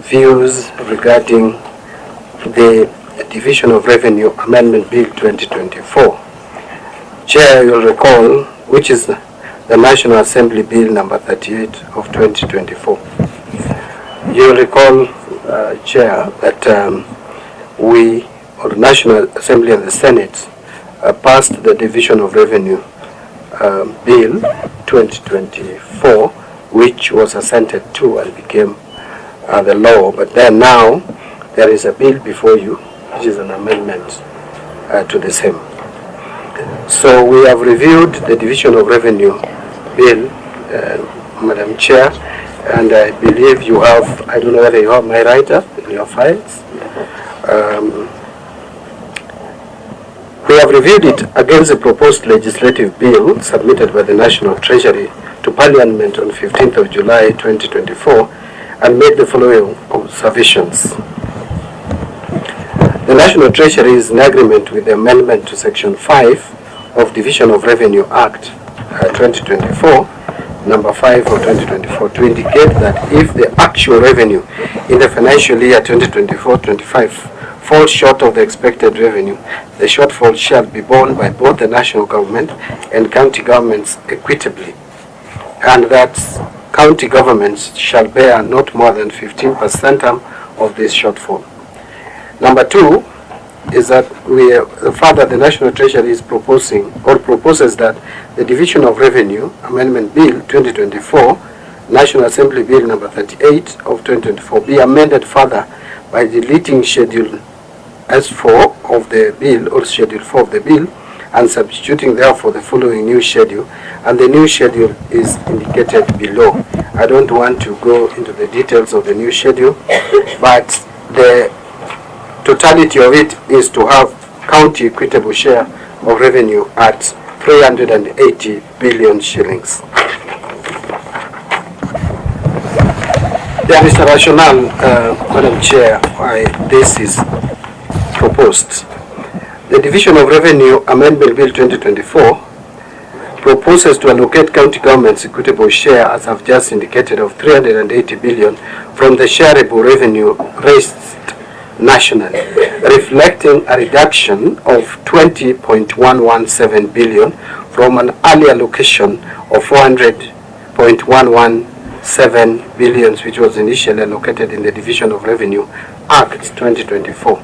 views regarding the Division of Revenue Amendment Bill 2024. Chair, you'll recall, which is the National Assembly Bill number 38 of 2024. You'll recall, Chair, that we, or the National Assembly and the Senate, passed the Division of Revenue Bill 2024, which was assented to and became the law. But then now there is a bill before you, which is an amendment to the same. So we have reviewed the Division of Revenue Bill, Madam Chair, and I believe you have, I don't know whether you have my write-up in your files. We have reviewed it against the proposed legislative bill submitted by the National Treasury to Parliament on 15th of July 2024 and made the following observations. The National Treasury is in agreement with the amendment to Section 5 of Division of Revenue Act 2024, number 5 of 2024, to indicate that if the actual revenue in the financial year 2024-25 falls short of the expected revenue, the shortfall shall be borne by both the national government and county governments equitably, and that county governments shall bear not more than 15% of this shortfall. Number 2 is that further the National Treasury is proposing or proposes that the Division of Revenue Amendment Bill 2024, National Assembly Bill number 38 of 2024, be amended further by deleting Schedule S4 of the bill or Schedule 4 of the bill and substituting therefore the following new schedule, and the new schedule is indicated below. I don't want to go into the details of the new schedule, but the totality of it is to have county equitable share of revenue at 380 billion shillings. There is a rationale, Madam Chair, why this is proposed. The Division of Revenue Amendment Bill 2024 proposes to allocate county government's equitable share, as I've just indicated, of 380 billion from the shareable revenue raised nationally, reflecting a reduction of 20.117 billion from an early allocation of 400.117 billion, which was initially allocated in the Division of Revenue Act 2024.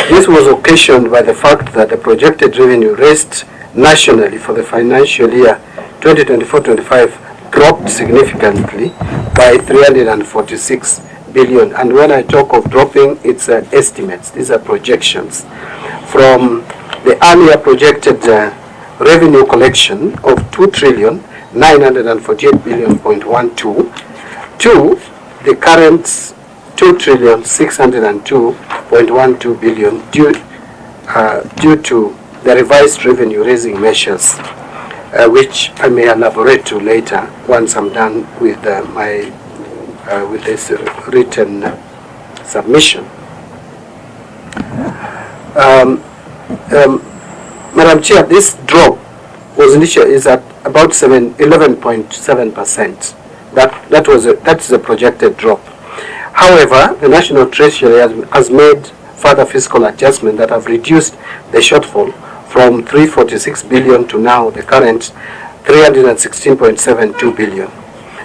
This was occasioned by the fact that the projected revenue raised nationally for the financial year 2024-25 dropped significantly by 346 billion. And when I talk of dropping, it's estimates. These are projections. From the earlier projected revenue collection of 2,948 billion.12 to the current 2,602.12 billion due to the revised revenue raising measures, which I may elaborate to later once I'm done with with this written submission. Madam Chair, this drop was initially is at about 11.7%. That's the projected drop. However, the National Treasury has made further fiscal adjustments that have reduced the shortfall from 346 billion to now the current 316.72 billion.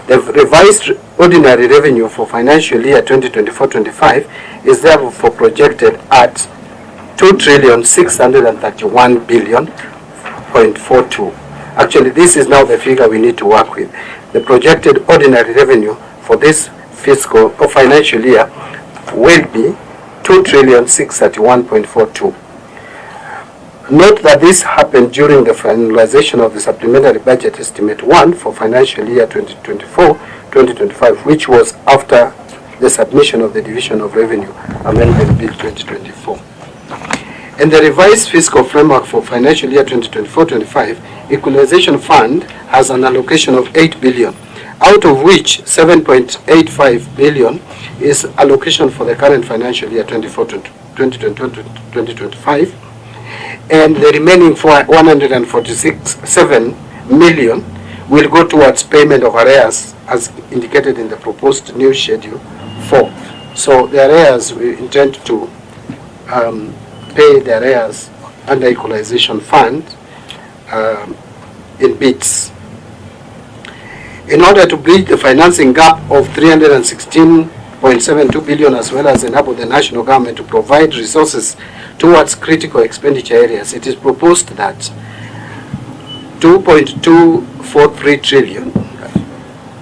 The revised ordinary revenue for financial year 2024-25 is therefore projected at 2,631 billion.42. Actually, this is now the figure we need to work with. The projected ordinary revenue for this fiscal or financial year will be 2,631.42. Note that this happened during the finalization of the Supplementary Budget Estimate 1 for financial year 2024-2025, which was after the submission of the Division of Revenue Amendment Bill 2024. In the revised fiscal framework for financial year 2024-25, Equalization Fund has an allocation of 8 billion, out of which 7.85 billion is allocation for the current financial year 2024-2025, and the remaining 146.7 million will go towards payment of arrears as indicated in the proposed new Schedule 4 So the arrears, we intend to pay the arrears under equalization fund in bits. In order to bridge the financing gap of 316.72 billion, as well as enable the national government to provide resources towards critical expenditure areas, it is proposed that 2.243 trillion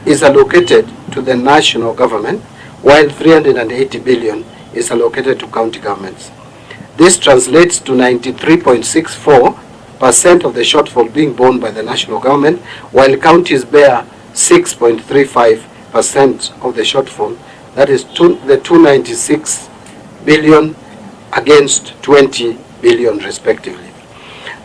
is allocated to the national government, while 380 billion is allocated to county governments. This translates to 93.64% of the shortfall being borne by the national government, while counties bear 6.35% of the shortfall. That is the 296 billion against 20 billion respectively.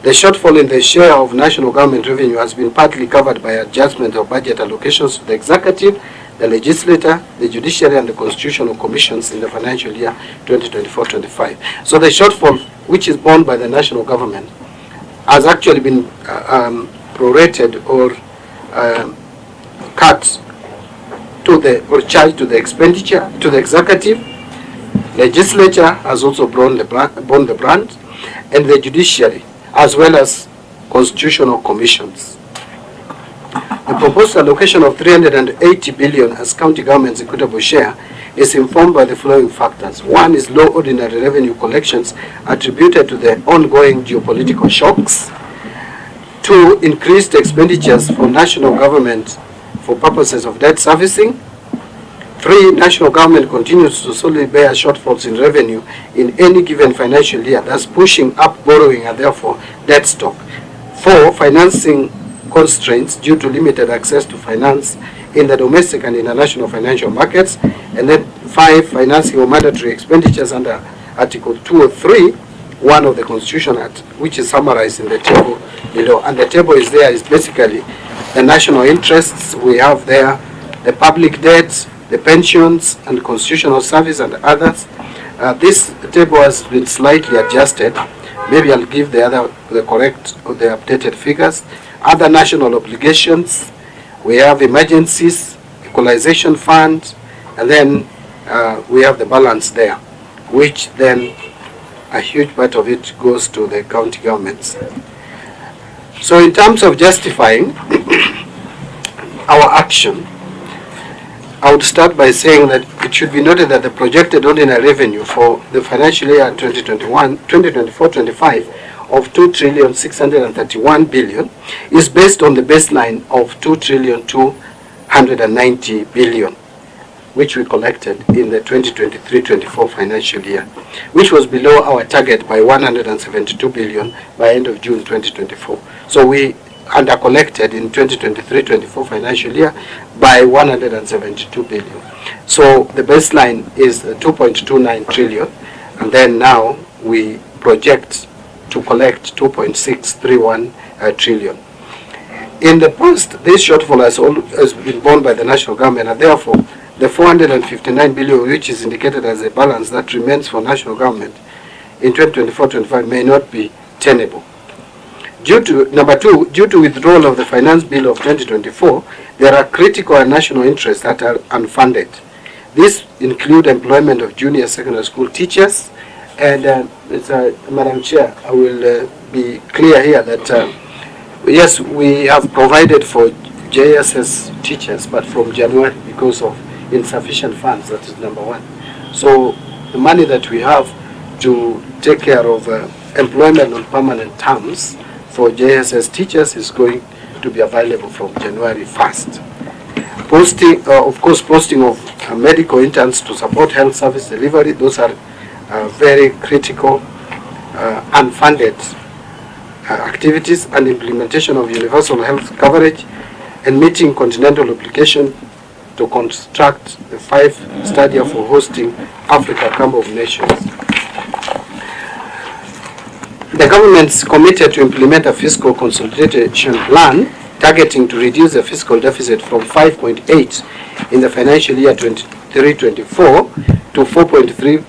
The shortfall in the share of national government revenue has been partly covered by adjustment of budget allocations to the executive, the legislature, the judiciary, and the constitutional commissions in the financial year 2024-25. So the shortfall, which is borne by the national government, has actually been prorated or cut to the, or charged to the expenditure, to the executive. Legislature has also borne the brunt, and the judiciary, as well as constitutional commissions. The proposed allocation of 380 billion as county government's equitable share is informed by the following factors. One is low ordinary revenue collections attributed to the ongoing geopolitical shocks. Two, increased expenditures for national government for purposes of debt servicing. Three, national government continues to solely bear shortfalls in revenue in any given financial year, thus pushing up borrowing and therefore debt stock. Four, financing constraints due to limited access to finance in the domestic and international financial markets. And then five, financing of mandatory expenditures under Article 203(1) of the Constitution Act, which is summarized in the table below. And the table is there, is basically the national interests we have there, the public debts, the pensions and constitutional service and others. This table has been slightly adjusted. Maybe I'll give the correct or the updated figures. Other national obligations, we have emergencies, equalization fund, and then we have the balance there, which then a huge part of it goes to the county governments. So in terms of justifying our action, I would start by saying that it should be noted that the projected ordinary revenue for the financial year 2024-25 of 2,631 billion is based on the baseline of 2,290 billion, which we collected in the 2023-24 financial year, which was below our target by 172 billion by end of June 2024. So we under-collected in 2023-24 financial year by 172 billion. So the baseline is 2.29 trillion, and then now we project to collect 2.631 trillion. In the past, this shortfall has been borne by the national government, and therefore the 459 billion, which is indicated as a balance that remains for national government in 2024-25, may not be tenable. Number two, due to withdrawal of the Finance Bill of 2024, there are critical and national interests that are unfunded. These include employment of junior secondary school teachers, and Madam Chair, I will be clear here that yes, we have provided for JSS teachers, but from January because of insufficient funds. That is number one. So the money that we have to take care of employment on permanent terms for JSS teachers is going to be available from January 1st. Posting, of course, posting of medical interns to support health service delivery, those are very critical, unfunded activities, and implementation of universal health coverage, and meeting continental obligation to construct the 5 stadia for hosting Africa Camp of Nations. The government's committed to implement a fiscal consolidation plan targeting to reduce the fiscal deficit from 5.8 in the financial year 23-24 to 4.3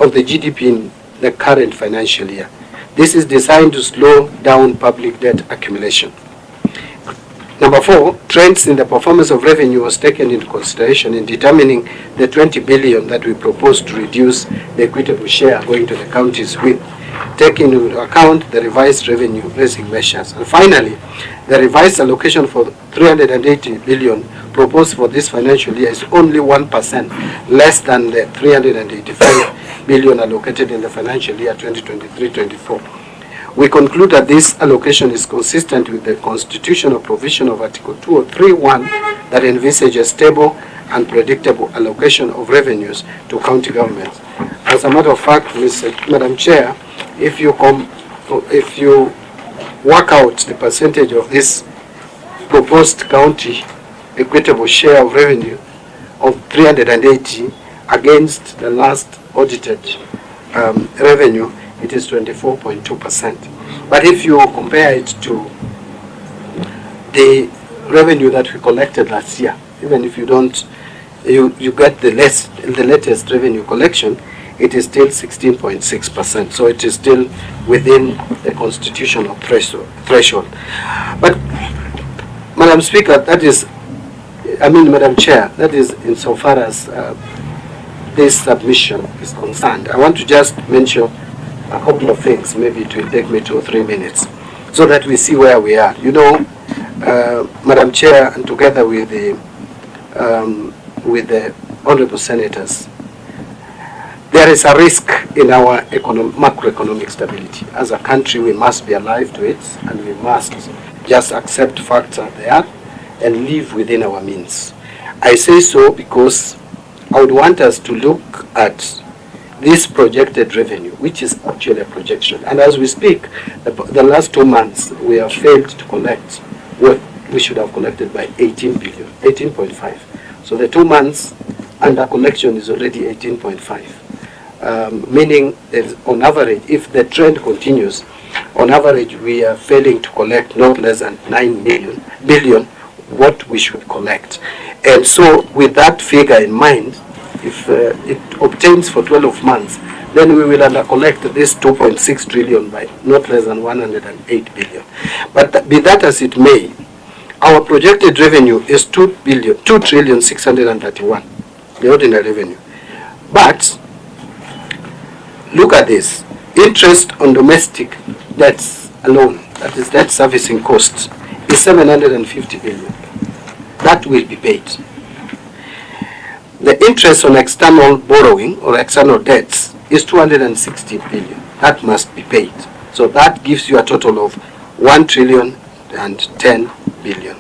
of the GDP in the current financial year. This is designed to slow down public debt accumulation. Number 4, trends in the performance of revenue was taken into consideration in determining the 20 billion that we proposed to reduce the equitable share going to the counties with, taking into account the revised revenue raising measures. And finally, the revised allocation for 380 billion proposed for this financial year is only 1% less than the 385 billion allocated in the financial year 2023-24. We conclude that this allocation is consistent with the constitutional provision of Article 203(1) that envisages stable and predictable allocation of revenues to county governments. As a matter of fact, Madam Chair, if you work out the percentage of this proposed county equitable share of revenue of 380 against the last audited revenue, it is 24.2%. But if you compare it to the revenue that we collected last year, even if you don't, you get the latest revenue collection, it is still 16.6%. So it is still within the constitutional threshold. But, Madam Speaker, Madam Chair, that is insofar as this submission is concerned. I want to just mention a couple of things. Maybe it will take me 2 or 3 minutes so that we see where we are. You know, Madam Chair, and together with the honorable senators, there is a risk in our macroeconomic stability. As a country, we must be alive to it, and we must just accept facts as they are and live within our means. I say so because I would want us to look at this projected revenue, which is actually a projection. And as we speak, the last 2 months, we have failed to collect what we should have collected by 18 billion, 18.5. So the 2 months under collection is already 18.5. Meaning that on average, if the trend continues, on average, we are failing to collect not less than 9 billion what we should collect. And so with that figure in mind, if it obtains for 12 months, then we will under-collect this 2.6 trillion by not less than 108 billion. But be that as it may, our projected revenue is 2 trillion 631, the ordinary revenue. But look at this. Interest on domestic debts alone, that is debt servicing costs, is 750 billion. That will be paid. The interest on external borrowing or external debts is 260 billion. That must be paid. So that gives you a total of 1 trillion and 10 billion.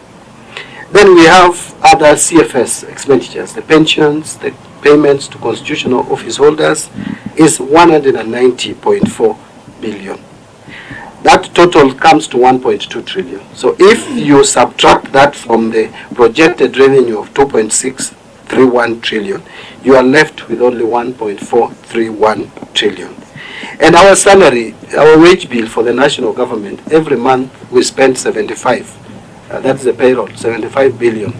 Then we have other CFS expenditures. The pensions, the payments to constitutional office holders is 190.4 billion. That total comes to 1.2 trillion. So if you subtract that from the projected revenue of 2.631 trillion, you are left with only 1.431 trillion. And our salary, our wage bill for the national government, every month we spend 75. That's the payroll, 75 billion.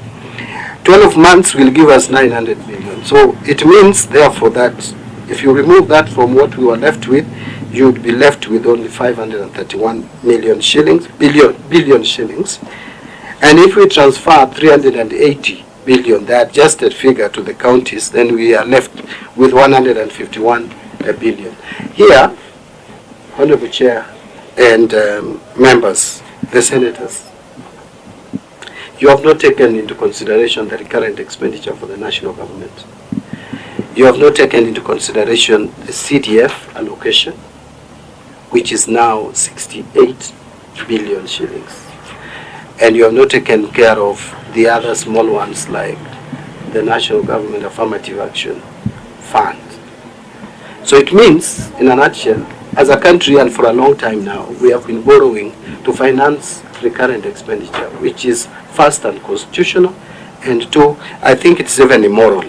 12 months will give us 900 billion. So it means, therefore, that if you remove that from what we were left with, you would be left with only 531 billion shillings. And if we transfer 380 billion, the adjusted figure, to the counties, then we are left with 151 billion. Here, Honorable Chair and members, the senators, you have not taken into consideration the recurrent expenditure for the national government. You have not taken into consideration the CDF allocation, which is now 68 billion shillings. And you have not taken care of the other small ones like the National Government Affirmative Action Fund. So it means, in a nutshell, as a country and for a long time now, we have been borrowing to finance recurrent expenditure, which is first unconstitutional, and two, I think it's even immoral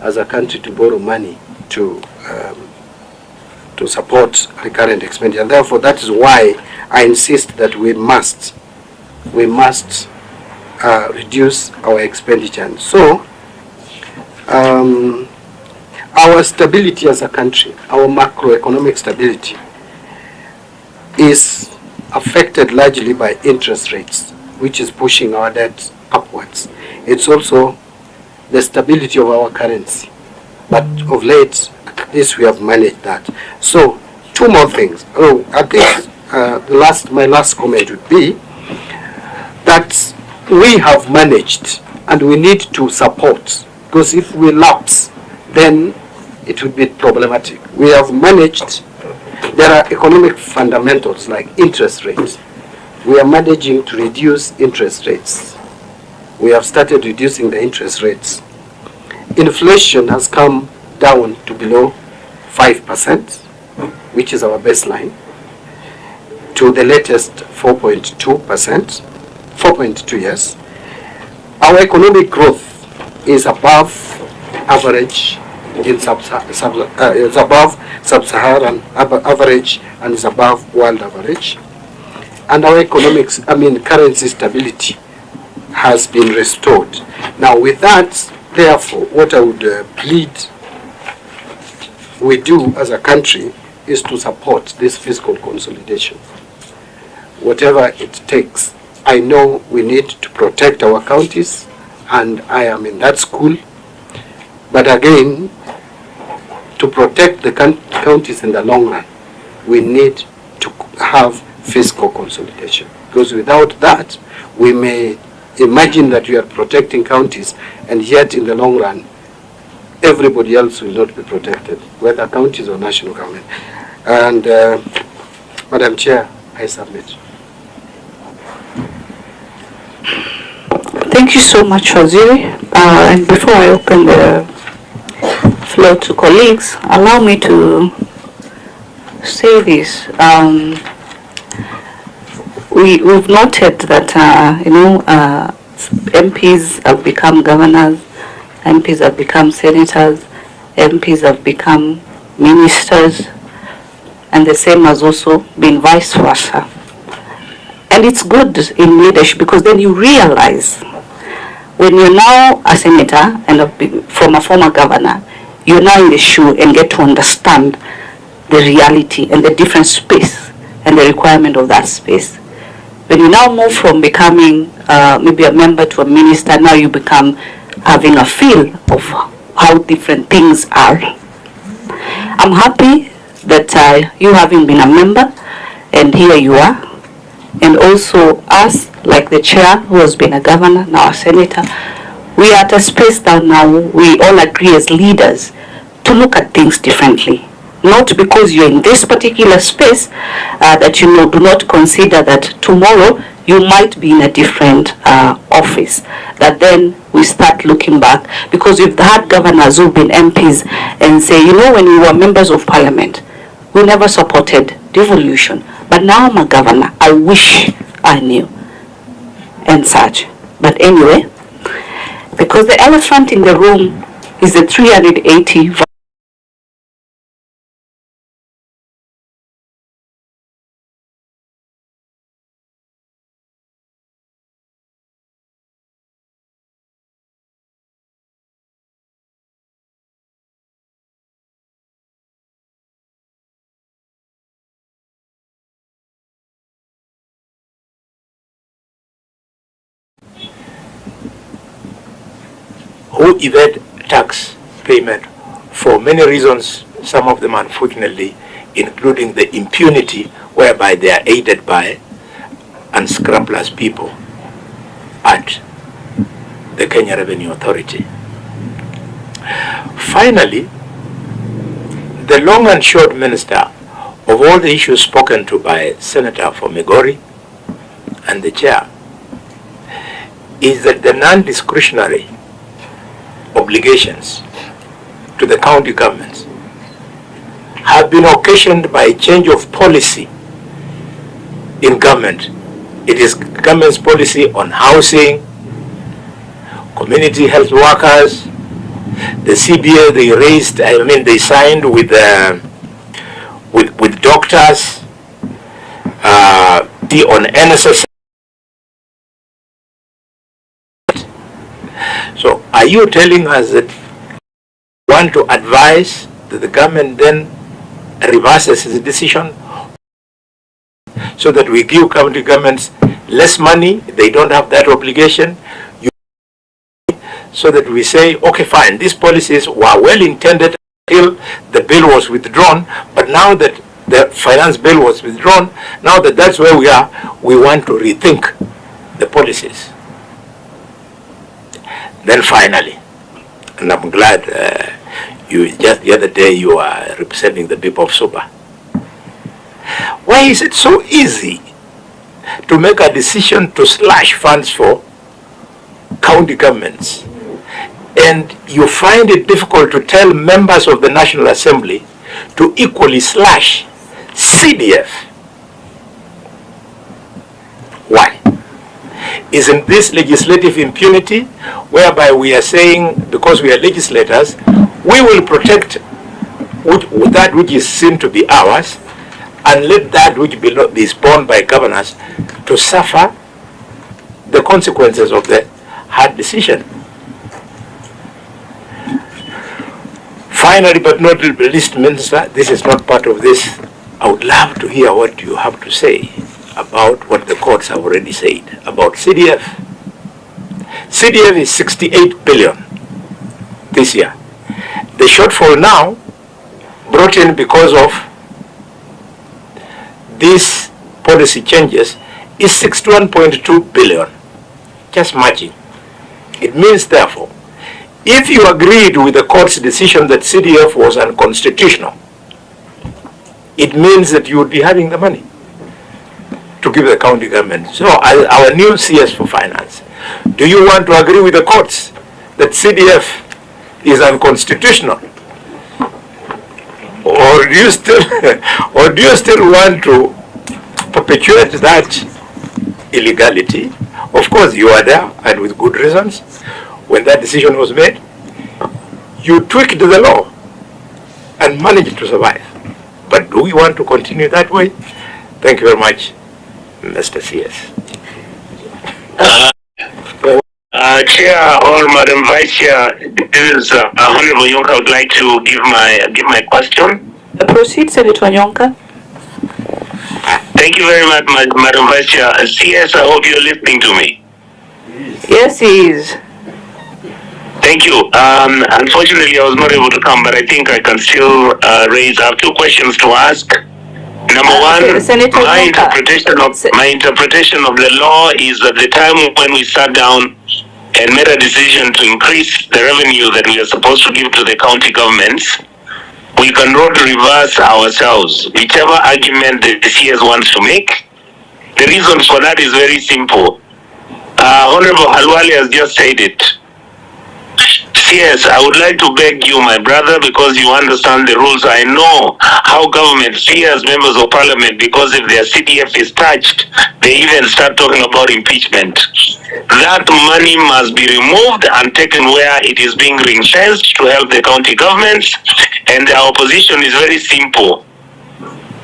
as a country to borrow money to support recurrent expenditure. And therefore, that is why I insist that we must reduce our expenditure. And so, our stability as a country, our macroeconomic stability, is affected largely by interest rates. which is pushing our debt upwards. It's also the stability of our currency. But of late, at least we have managed that. So, two more things. Oh, at least my last comment would be that we have managed and we need to support, because if we lapse, then it would be problematic. We have managed. There are economic fundamentals like interest rates. We are managing to reduce interest rates. We have started reducing the interest rates. Inflation has come down to below 5%, which is our baseline, to the latest 4.2%, 4.2 years. Our economic growth is above average in is above sub-Saharan average and is above world average. And our currency stability has been restored. Now with that, therefore, what I would plead we do as a country is to support this fiscal consolidation. Whatever it takes. I know we need to protect our counties, and I am in that school. But again, to protect the counties in the long run, we need to have fiscal consolidation. Because without that, we may imagine that we are protecting counties, and yet in the long run, everybody else will not be protected, whether counties or national government. And Madam Chair, I submit. Thank you so much, Waziri. And before I open the floor to colleagues, allow me to say this. We've noted that MPs have become governors, MPs have become senators, MPs have become ministers, and the same has also been vice versa. And it's good in leadership, because then you realize when you're now a senator and from a former governor, you're now in the shoe and get to understand the reality and the different space and the requirement of that space. When you now move from becoming maybe a member to a minister, now you become having a feel of how different things are. I'm happy that you having been a member, and here you are, and also us, like the chair who has been a governor, now a senator, we are at a space that now we all agree as leaders to look at things differently. Not because you're in this particular space that do not consider that tomorrow you might be in a different office. That then we start looking back, because we've had governors who've been MPs and say, when we were members of parliament, we never supported devolution. But now I'm a governor, I wish I knew, and such. But anyway, because the elephant in the room is the 380 who evade tax payment for many reasons, some of them unfortunately, including the impunity whereby they are aided by unscrupulous people at the Kenya Revenue Authority. Finally, the long and short, Minister, of all the issues spoken to by Senator for Migori and the Chair is that the non-discretionary obligations to the county governments have been occasioned by a change of policy in government. It is government's policy on housing, community health workers, the CBA they raised, they signed with doctors, on NSS. So are you telling us that you want to advise that the government then reverses its decision, so that we give county governments less money, they don't have that obligation. So that we say, okay, fine, these policies were well intended until the bill was withdrawn, but now that the finance bill was withdrawn, now that that's where we are, we want to rethink the policies. Then finally, and I'm glad you just the other day you are representing the people of Suba. Why is it so easy to make a decision to slash funds for county governments, and you find it difficult to tell members of the National Assembly to equally slash CDF? Why? Isn't this legislative impunity, whereby we are saying, because we are legislators, we will protect that which is seen to be ours, and let that which is borne by governors to suffer the consequences of the hard decision? Finally, but not least, Minister, this is not part of this. I would love to hear what you have to say about what the courts have already said about CDF. CDF is 68 billion this year. The shortfall now, brought in because of these policy changes, is 61.2 billion, just matching. It means, therefore, if you agreed with the court's decision that CDF was unconstitutional, it means that you would be having the money to give the county government. So, our new CS for Finance, do you want to agree with the courts that CDF is unconstitutional? Or do you still want to perpetuate that illegality? Of course, you are there, and with good reasons. When that decision was made, you tweaked the law and managed to survive. But do we want to continue that way? Thank you very much, Mr. CS. Chair or Madam Vice Chair, this is Honorable Nyonka. I would like to give my question. Proceed, Senator Nyonka. Thank you very much, Madam Vice Chair. CS, I hope you're listening to me. Yes, he is. Thank you. Unfortunately, I was not able to come, but I think I can still raise. I have two questions to ask. Number one, my interpretation of the law is at the time when we sat down and made a decision to increase the revenue that we are supposed to give to the county governments, we can road reverse ourselves, whichever argument the CS wants to make. The reason for that is very simple. Honorable Halwali has just said it. Yes, I would like to beg you, my brother, because you understand the rules. I know how government see as members of parliament, because if their CDF is touched, they even start talking about impeachment. That money must be removed and taken where it is being ring-fenced to help the county governments. And our position is very simple.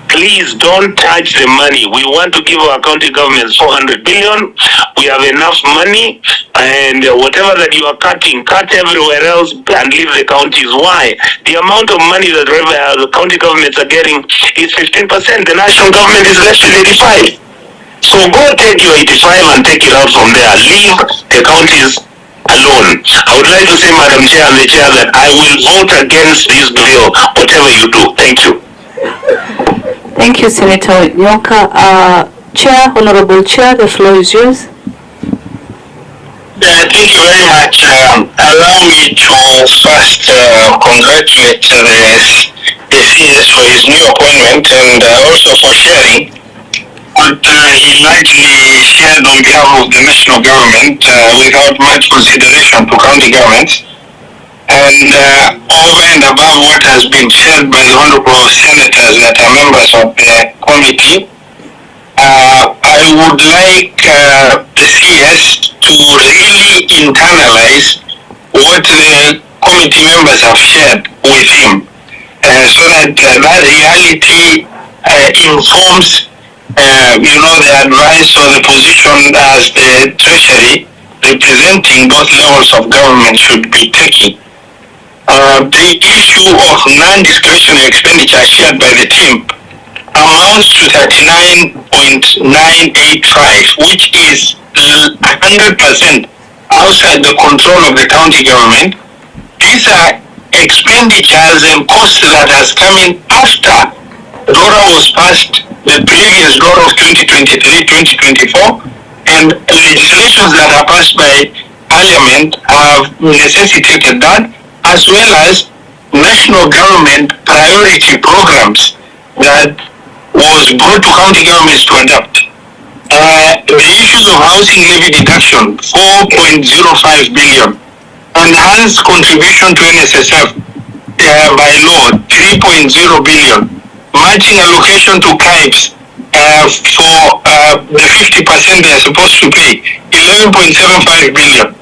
Please don't touch the money. We want to give our county governments 400 billion. We have enough money, and whatever that you are cutting, cut everywhere else and leave the counties. Why? The amount of money that the county governments are getting is 15%. The national government is less than 85. So go take your 85 and take it out from there. Leave the counties alone. I would like to say, Madam Chair and the Chair, that I will vote against this bill, whatever you do. Thank you. Thank you, Senator Nyonka. Chair, Honorable Chair, the floor is yours. Thank you very much. Allow me to first congratulate the CS for his new appointment, and also for sharing what he largely shared on behalf of the national government without much consideration to county governments. And over and above what has been said by the honorable senators that are members of the committee, I would like the CS to really internalize what the committee members have shared with him, so that that reality informs, the advice or the position as the Treasury representing both levels of government should be taking. The issue of non-discretionary expenditure shared by the team, amounts to 39.985, which is 100% outside the control of the county government. These are expenditures and costs that has come in after DORA was passed, the previous DORA of 2023-2024, and legislations that are passed by Parliament have necessitated that, as well as national government priority programs that was brought to county governments to adopt. The issues of housing levy deduction, 4.05 billion. Enhanced contribution to NSSF by law, 3.0 billion. Matching allocation to CAIPs for the 50% they are supposed to pay, 11.75 billion.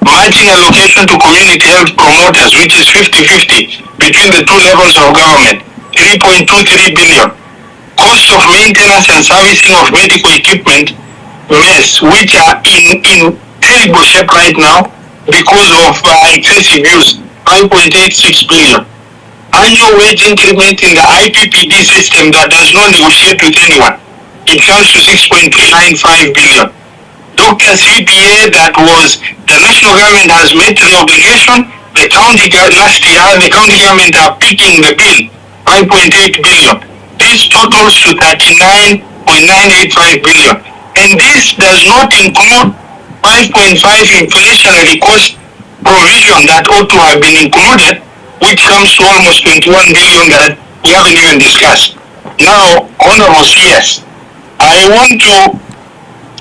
Matching allocation to community health promoters, which is 50-50 between the two levels of government, 3.23 billion. Cost of maintenance and servicing of medical equipment, MES, which are in terrible shape right now because of excessive use, 5.86 billion. Annual wage increment in the IPPD system that does not negotiate with anyone, it comes to 6.395 billion. Doctor CPA, that was the national government has met the obligation, the county last year, the county government are picking the bill, 5.8 billion. This totals to 39.985 billion. And this does not include 5.5 inflationary cost provision that ought to have been included, which comes to almost 21 billion that we haven't even discussed. Now, Honorable CS, I want to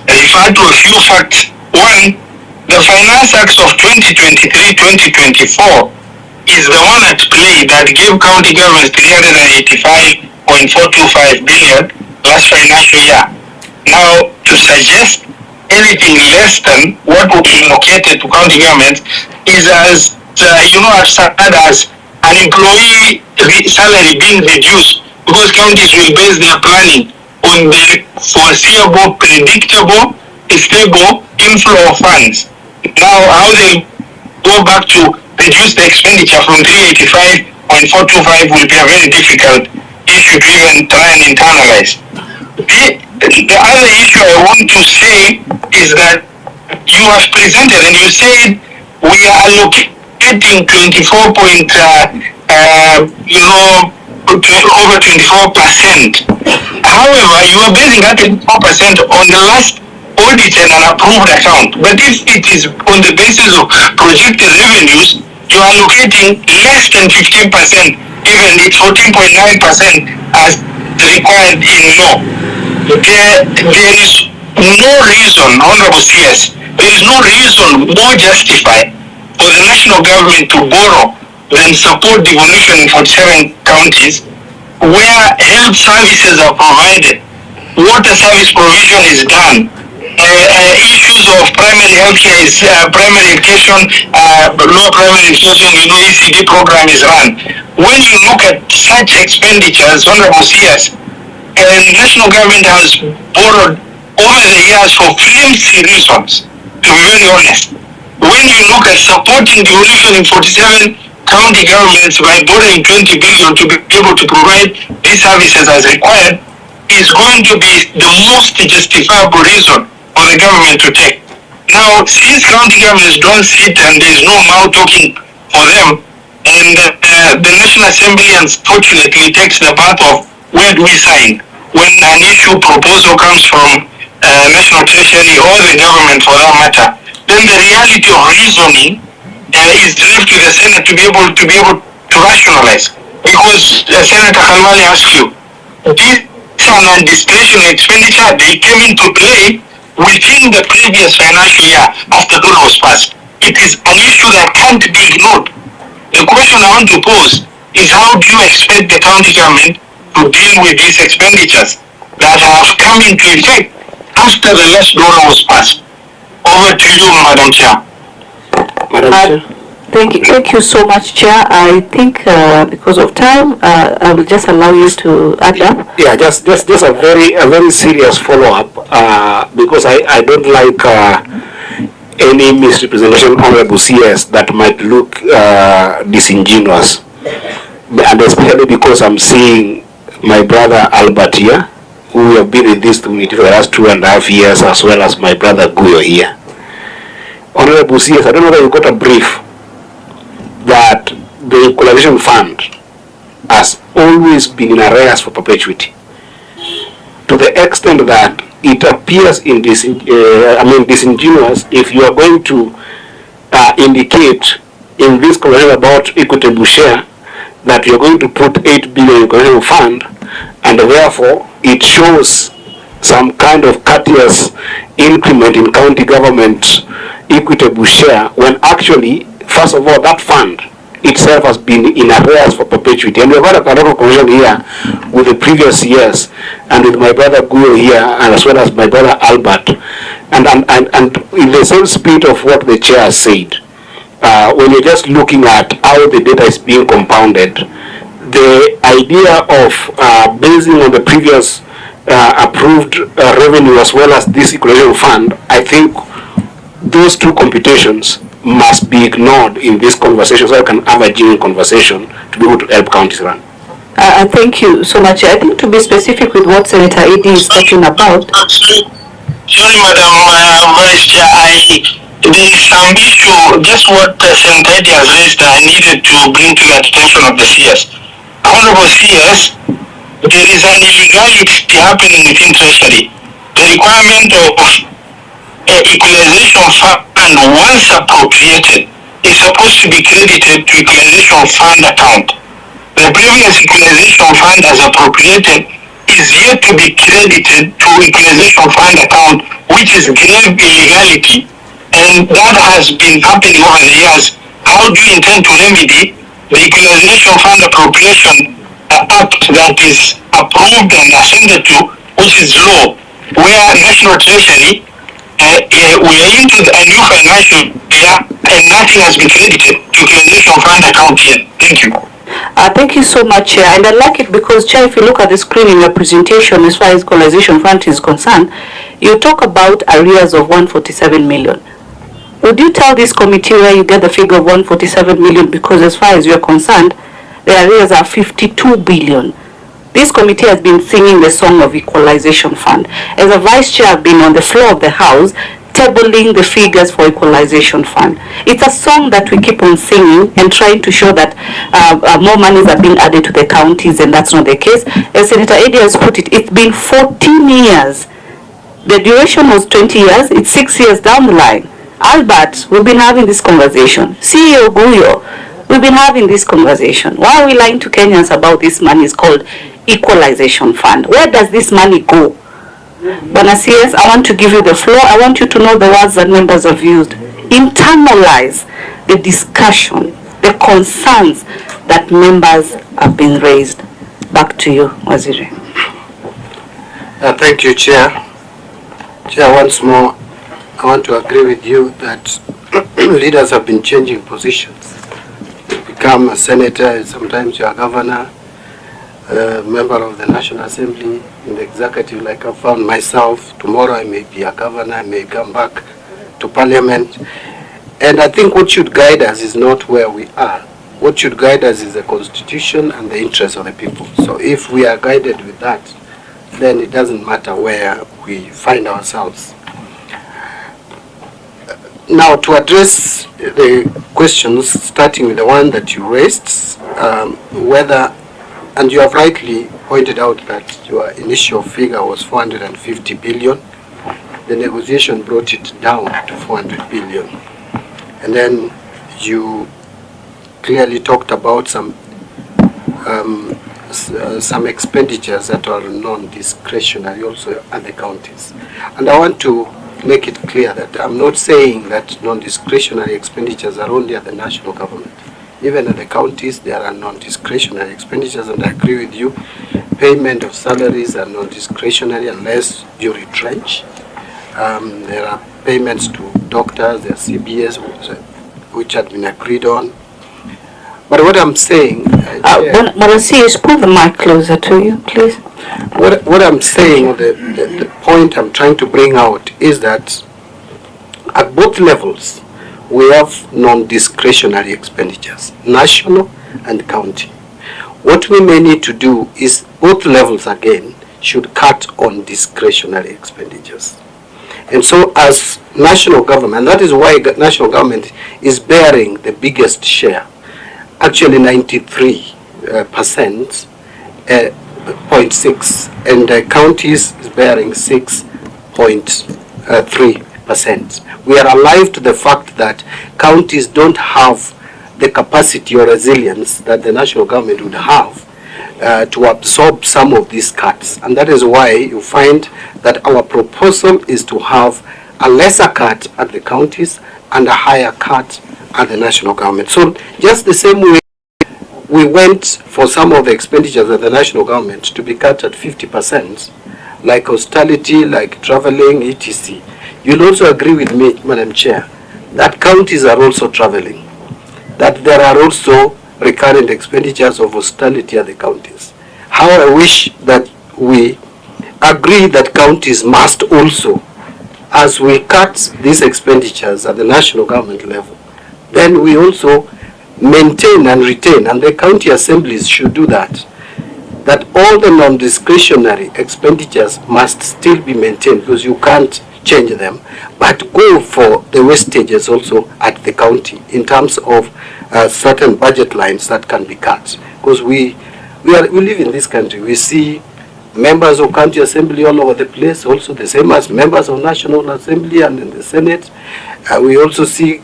refer to a few facts. One, the Finance Act of 2023-2024 is the one at play that gave county governments 385.425 billion last financial year. Now, to suggest anything less than what would be allocated to county governments is as absurd as an employee salary being reduced, because counties will base their planning on the foreseeable, predictable, stable inflow of funds. Now, how they go back to reduce the expenditure from 385.425 will be a very difficult issue to even try and internalize. The other issue I want to say is that you have presented and you said we are allocating 24%. However, you are basing that 24% on the last audited and approved account. But if it is on the basis of projected revenues, you are allocating less than 15%, even it's 14.9% as required in law. There is no reason, Honorable CS, there is no reason more justified for the national government to borrow than support devolution in 47 counties where health services are provided, water service provision is done, issues of primary health care is primary education, lower primary education, ECD program is run. When you look at such expenditures, Honorable CS, the national government has borrowed over the years for flimsy reasons, to be very honest. When you look at supporting devolution in 47 county governments by borrowing 20 billion to be able to provide these services as required, is going to be the most justifiable reason for the government to take. Now, since county governments don't sit and there is no mouth talking for them, and the National Assembly unfortunately takes the path of where do we sign when an issue proposal comes from National Treasury or the government for that matter, then the reality of reasoning is left to the Senate to be able to rationalize. Because Senator Khalwali asked you, this non-discretionary expenditure, they came into play within the previous financial year after DORA was passed. It is an issue that can't be ignored. The question I want to pose is, how do you expect the county government to deal with these expenditures that have come into effect after the last DORA was passed? Over to you, Madam Chair. Thank you so much, Chair. I think because of time, I will just allow you to add up. Yeah, just a very serious follow-up because I don't like any misrepresentation, Honorable CS, that might look disingenuous, and especially because I'm seeing my brother Albert here, who have been in this community for the last 2.5 years, as well as my brother Guyo here. Honorable CS, I don't know whether you got a brief that the equalization fund has always been in arrears for perpetuity, to the extent that it appears disingenuous if you are going to indicate in this conversation about equitable share that you are going to put 8 billion in equalization fund, and therefore it shows some kind of courteous increment in county government equitable share, when actually, first of all, that fund itself has been in arrears for perpetuity. And we've had a political conversation here with the previous years, and with my brother Guyo here, and as well as my brother Albert, and in the same spirit of what the chair said, when you're just looking at how the data is being compounded, the idea of basing on the previous approved revenue as well as this equalization fund, I think those two computations must be ignored in this conversation, so I can have a genuine conversation to be able to help counties run. Thank you so much. I think to be specific with what Senator Edi is talking about. Sorry, Madam Vice Chair, there is some issue, just what Senator Edi has raised, I needed to bring to the attention of the CS. Honorable CS, there is an illegality happening within Treasury. The requirement of equalization fund, once appropriated, is supposed to be credited to equalization fund account. The previous equalization fund as appropriated is yet to be credited to equalization fund account, which is grave illegality, and that has been happening over the years. How do you intend to remedy the equalization fund appropriation act that is approved and ascended to, which is law, where National Treasury we are into a new financial year and nothing has been credited to equalization fund account yet? Thank you. Thank you so much, Chair. And I like it because, Chair, if you look at the screen in your presentation, as far as equalization fund is concerned, you talk about arrears of 147 million. Would you tell this committee where you get the figure of 147 million? Because as far as you're concerned, the arrears are 52 billion. This committee has been singing the song of equalization fund. As a vice chair, I've been on the floor of the house tabling the figures for equalization fund. It's a song that we keep on singing and trying to show that more monies are being added to the counties, and that's not the case. As Senator Edi has put it, it's been 14 years. The duration was 20 years. It's 6 years down the line. Albert, we've been having this conversation. CEO Guyo, we've been having this conversation. Why are we lying to Kenyans about this money? It's called equalization fund. Where does this money go? Bwana CS, I want to give you the floor. I want you to know the words that members have used. Internalize the discussion, the concerns that members have been raised. Back to you, Waziri. Thank you, Chair. Chair, once more, I want to agree with you that leaders have been changing positions. You become a senator, sometimes you are governor, member of the National Assembly, in the executive, like I found myself. Tomorrow I may be a governor, I may come back to Parliament. And I think what should guide us is not where we are. What should guide us is the Constitution and the interests of the people. So if we are guided with that, then it doesn't matter where we find ourselves. Now, to address the questions, starting with the one that you raised, whether, and you have rightly pointed out that your initial figure was 450 billion. The negotiation brought it down to 400 billion. And then you clearly talked about some expenditures that are non-discretionary also at the counties. And I want to make it clear that I'm not saying that non-discretionary expenditures are only at the national government. Even at the counties, there are non-discretionary expenditures, and I agree with you. Payment of salaries are non-discretionary unless you retrench. There are payments to doctors, there are CBS, which had been agreed on. But what I'm saying... CS, pull the mic closer to you, please. What I'm saying, the point I'm trying to bring out is that at both levels, we have non-discretionary expenditures, national and county. What we may need to do is both levels again should cut on discretionary expenditures. And so as national government, that is why national government is bearing the biggest share, actually 93%, 0.6, and counties is bearing 6.3%. We are alive to the fact that counties don't have the capacity or resilience that the national government would have to absorb some of these cuts. And that is why you find that our proposal is to have a lesser cut at the counties and a higher cut at the national government. So just the same way we went for some of the expenditures at the national government to be cut at 50%, like hospitality, like traveling, etc. You'll also agree with me, Madam Chair, that counties are also traveling, that there are also recurrent expenditures of hospitality at the counties. How I wish that we agree that counties must also, as we cut these expenditures at the national government level, then we also maintain and retain, and the county assemblies should do that, that all the non-discretionary expenditures must still be maintained, because you can't change them, but go for the wastages also at the county in terms of certain budget lines that can be cut. Because we live in this country, we see members of county assembly all over the place, also the same as members of national assembly and in the Senate. We also see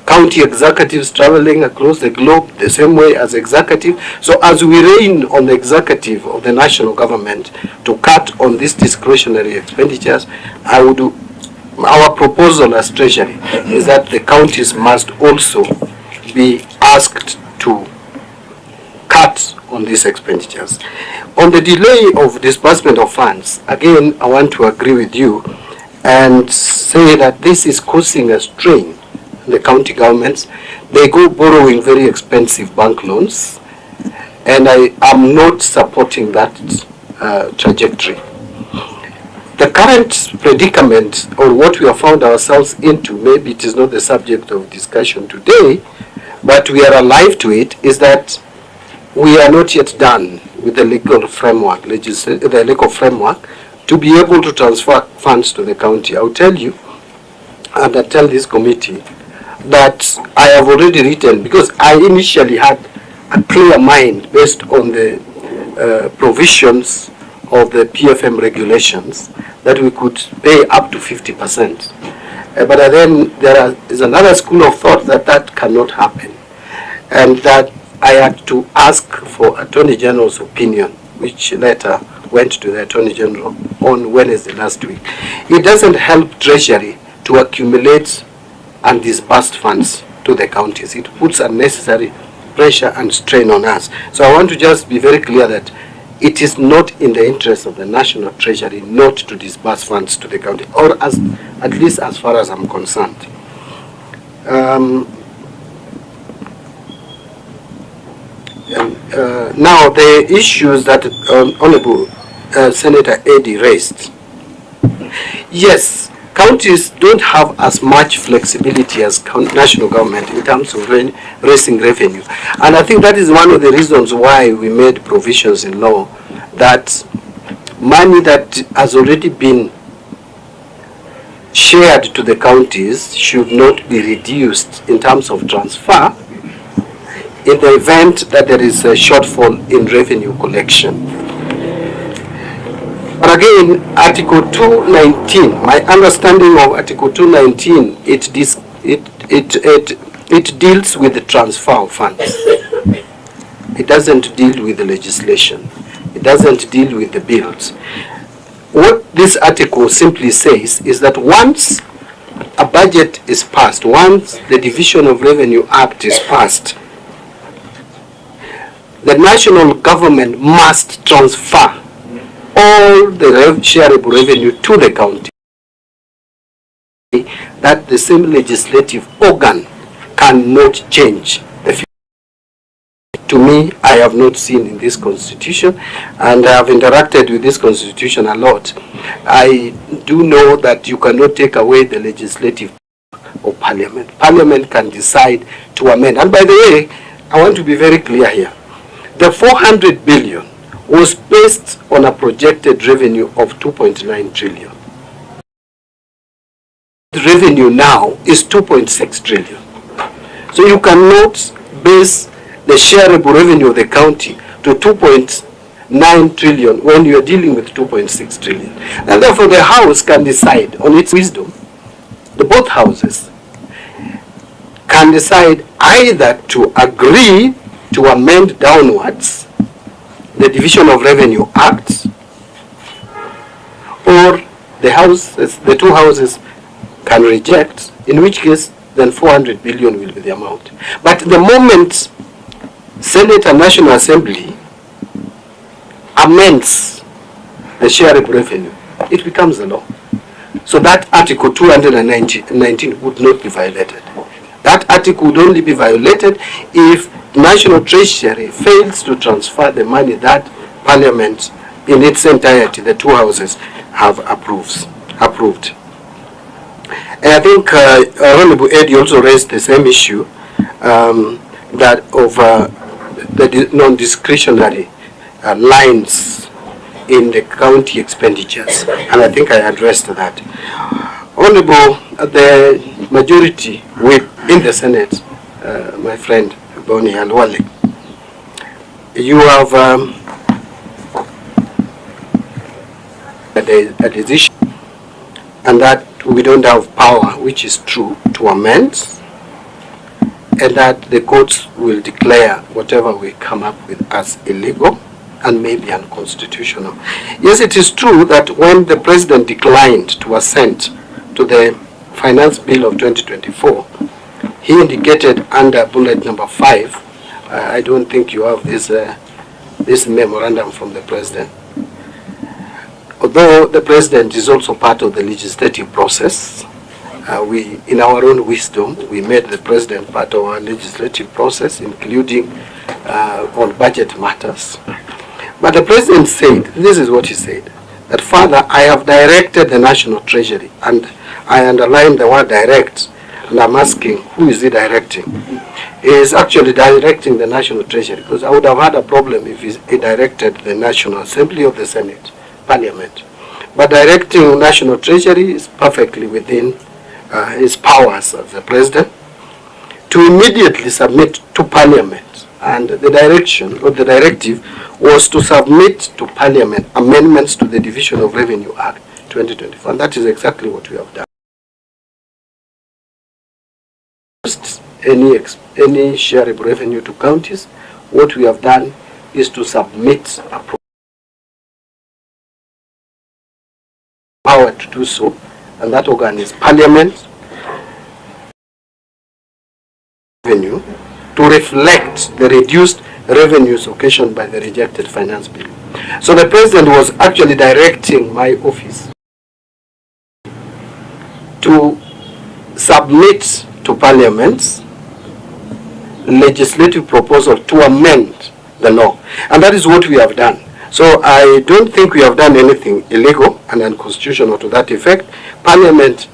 county executives traveling across the globe the same way as executive. So as we rein on the executive of the national government to cut on these discretionary expenditures, our proposal as Treasury is that the counties must also be asked to cut on these expenditures. On the delay of disbursement of funds, again, I want to agree with you and say that this is causing a strain on the county governments. They go borrowing very expensive bank loans, and I am not supporting that trajectory. The current predicament, or what we have found ourselves into, maybe it is not the subject of discussion today, but we are alive to it, is that we are not yet done with the legal framework, the legal framework, to be able to transfer funds to the county. I will tell you, and I tell this committee, that I have already written, because I initially had a clear mind based on the provisions of the PFM regulations, that we could pay up to 50%. But then there is another school of thought that that cannot happen, and that I had to ask for Attorney General's opinion, which later went to the Attorney General on Wednesday last week. It doesn't help Treasury to accumulate and disburse funds to the counties. It puts unnecessary pressure and strain on us. So I want to just be very clear that it is not in the interest of the National Treasury not to disburse funds to the county, or at least as far as I'm concerned. Now the issues that Honorable Senator Eddy raised. Yes, counties don't have as much flexibility as national government in terms of raising revenue. And I think that is one of the reasons why we made provisions in law that money that has already been shared to the counties should not be reduced in terms of transfer in the event that there is a shortfall in revenue collection. But again, Article 219, my understanding of Article 219, it deals with the transfer of funds. It doesn't deal with the legislation. It doesn't deal with the bills. What this article simply says is that once a budget is passed, once the Division of Revenue Act is passed, the national government must transfer all the shareable revenue to the county. That the same legislative organ cannot change the future. To me, I have not seen in this constitution, and I have interacted with this constitution a lot. I do know that you cannot take away the legislative of Parliament. Parliament can decide to amend. And by the way, I want to be very clear here. The 400 billion was based on a projected revenue of 2.9 trillion. The revenue now is 2.6 trillion. So you cannot base the shareable revenue of the county to 2.9 trillion when you are dealing with 2.6 trillion. And therefore the House can decide on its wisdom, the both houses can decide either to agree to amend downwards the Division of Revenue Act, or the two houses can reject, in which case then 400 billion will be the amount. But the moment Senate and National Assembly amends the shareable revenue, it becomes a law. So that Article 219 would not be violated. That article would only be violated if National Treasury fails to transfer the money that Parliament in its entirety, the two houses, have approved. And I think Honorable Eddie also raised the same issue, that of the non-discretionary lines in the county expenditures, and I think I addressed that. Honorable, the majority in the Senate, my friend Boni Alwale, you have a decision, and that we don't have power, which is true, to amend, and that the courts will declare whatever we come up with as illegal and maybe unconstitutional. Yes, it is true that when the President declined to assent to the Finance Bill of 2024, he indicated under bullet number 5, I don't think you have this memorandum from the President. Although the President is also part of the legislative process, we, in our own wisdom, we made the President part of our legislative process, including on budget matters. But the President said, this is what he said, that Father, I have directed the National Treasury, and I underline the word direct, and I'm asking, who is he directing? He is actually directing the National Treasury, because I would have had a problem if he directed the National Assembly of the Senate, Parliament. But directing National Treasury is perfectly within his powers as the President to immediately submit to Parliament. And the direction or the directive was to submit to Parliament amendments to the Division of Revenue Act 2024. And that is exactly what we have done. Any shareable revenue to counties, what we have done is to submit a power to do so, and that organ is Parliament revenue to reflect the reduced revenues occasioned by the rejected finance bill. So the President was actually directing my office to submit to Parliament's legislative proposal to amend the law. And that is what we have done. So I don't think we have done anything illegal and unconstitutional to that effect. Parliament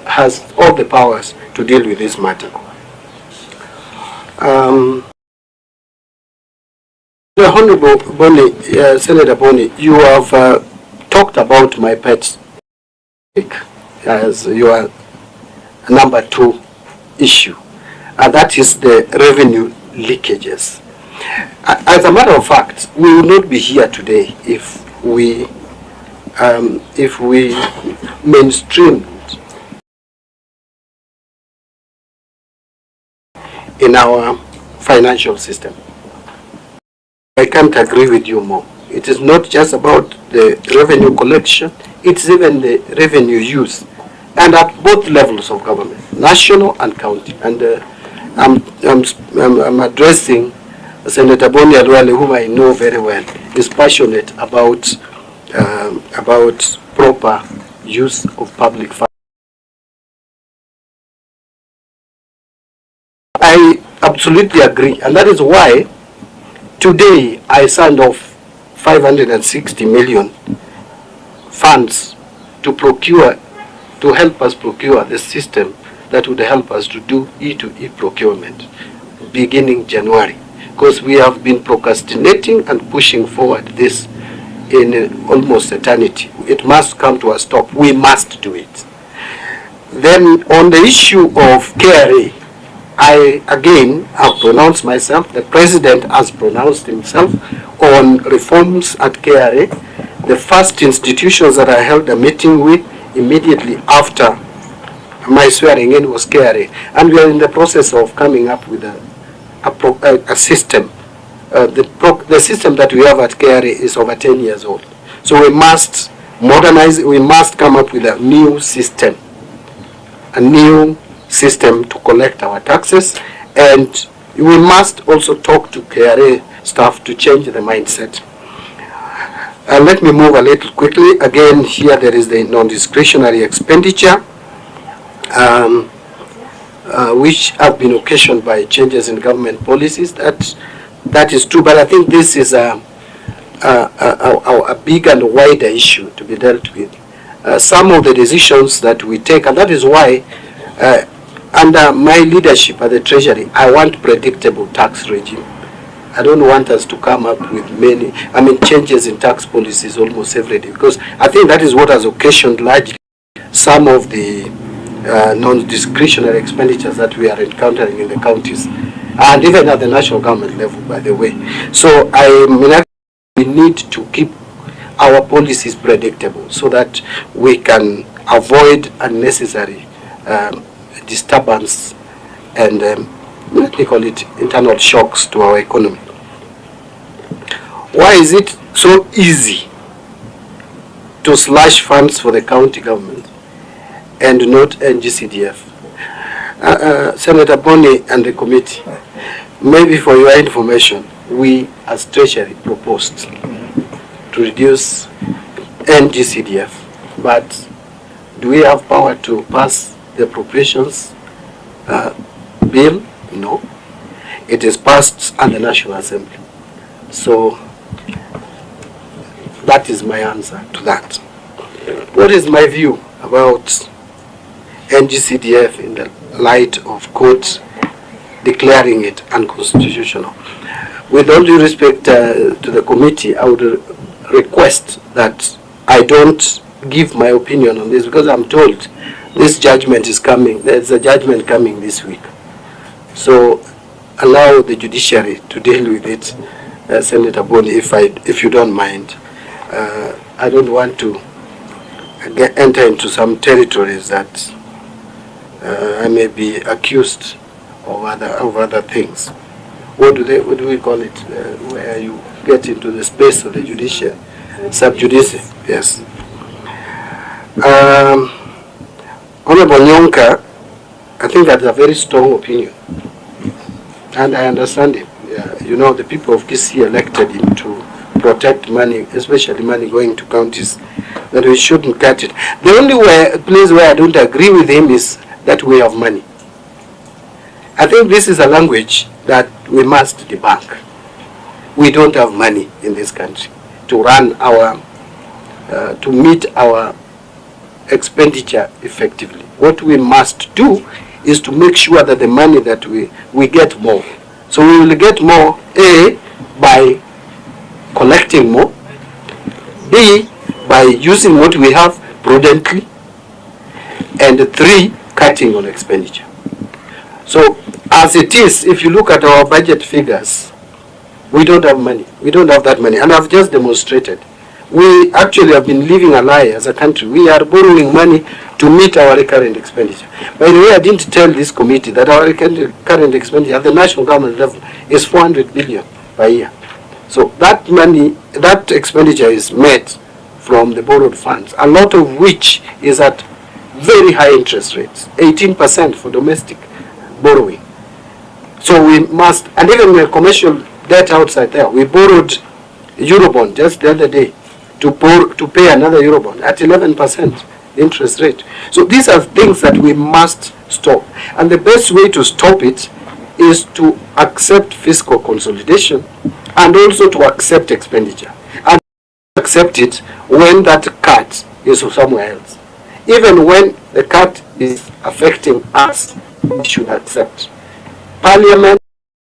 has all the powers to deal with this matter. The Honorable Boni, Senator Boni, you have talked about my pet as your number 2 issue, and that is the revenue leakages. As a matter of fact, we would not be here today if we mainstreamed in our financial system. I can't agree with you more. It is not just about the revenue collection, it's even the revenue use, and at both levels of government, national and county. And I'm addressing Senator Boni Alwale, whom I know very well, is passionate about proper use of public funds. I absolutely agree, and that is why today I signed off 560 million funds to help us procure the system that would help us to do E2E procurement beginning January. because we have been procrastinating and pushing forward this in almost eternity. It must come to a stop. We must do it. Then on the issue of KRA, I again have pronounced myself, the President has pronounced himself on reforms at KRA. The first institutions that I held a meeting with immediately after my swearing in was KRA. And we are in the process of coming up with a system. The system that we have at KRA is over 10 years old. So we must modernize it, we must come up with a new system to collect our taxes, and we must also talk to KRA staff to change the mindset. Let me move a little quickly. Again, here there is the non-discretionary expenditure, which have been occasioned by changes in government policies. That is true, but I think this is a big and wider issue to be dealt with. Some of the decisions that we take, and that is why under my leadership at the Treasury, I want predictable tax regime. I don't want us to come up with changes in tax policies almost every day, because I think that is what has occasioned largely some of the non-discretionary expenditures that we are encountering in the counties, and even at the national government level, by the way. So we need to keep our policies predictable so that we can avoid unnecessary disturbance and let me call it internal shocks to our economy. Why is it so easy to slash funds for the county government and not NGCDF? Senator Boni and the committee, maybe for your information, we as Treasury proposed to reduce NGCDF, but do we have power to pass the appropriations bill? No. It is passed at the National Assembly. So that is my answer to that. What is my view about NGCDF in the light of courts declaring it unconstitutional? With all due respect to the committee, I would request that I don't give my opinion on this, because I'm told this judgment is coming. There's a judgment coming this week. So allow the judiciary to deal with it, Senator Boni, if you don't mind. I don't want to enter into some territories that I may be accused of other things. What do we call it? Where you get into the space of the judiciary, sub-judice. Yes. Honorable Nyonka, I think that's a very strong opinion, and I understand it. You know, the people of Kisii elected him to protect money, especially money going to counties, that we shouldn't cut it. The only place where I don't agree with him is that we have money. I think this is a language that we must debunk. We don't have money in this country to run to meet our expenditure effectively. What we must do is to make sure that the money that we get more. So we will get more, A, by collecting more, B, by using what we have prudently, and 3, cutting on expenditure. So as it is, if you look at our budget figures, we don't have money. We don't have that money. And I've just demonstrated. We actually have been living a lie as a country. We are borrowing money to meet our recurrent expenditure. By the way, I didn't tell this committee that our current expenditure at the national government level is 400 billion per year. So that money, that expenditure is met from the borrowed funds, a lot of which is at very high interest rates, 18% for domestic borrowing. So we must, and even the commercial debt outside there, we borrowed Eurobond just the other day to pay another Eurobond at 11% interest rate. So these are things that we must stop. And the best way to stop it is to accept fiscal consolidation and also to accept expenditure. And accept it when that cut is somewhere else. Even when the cut is affecting us, we should accept. Parliament,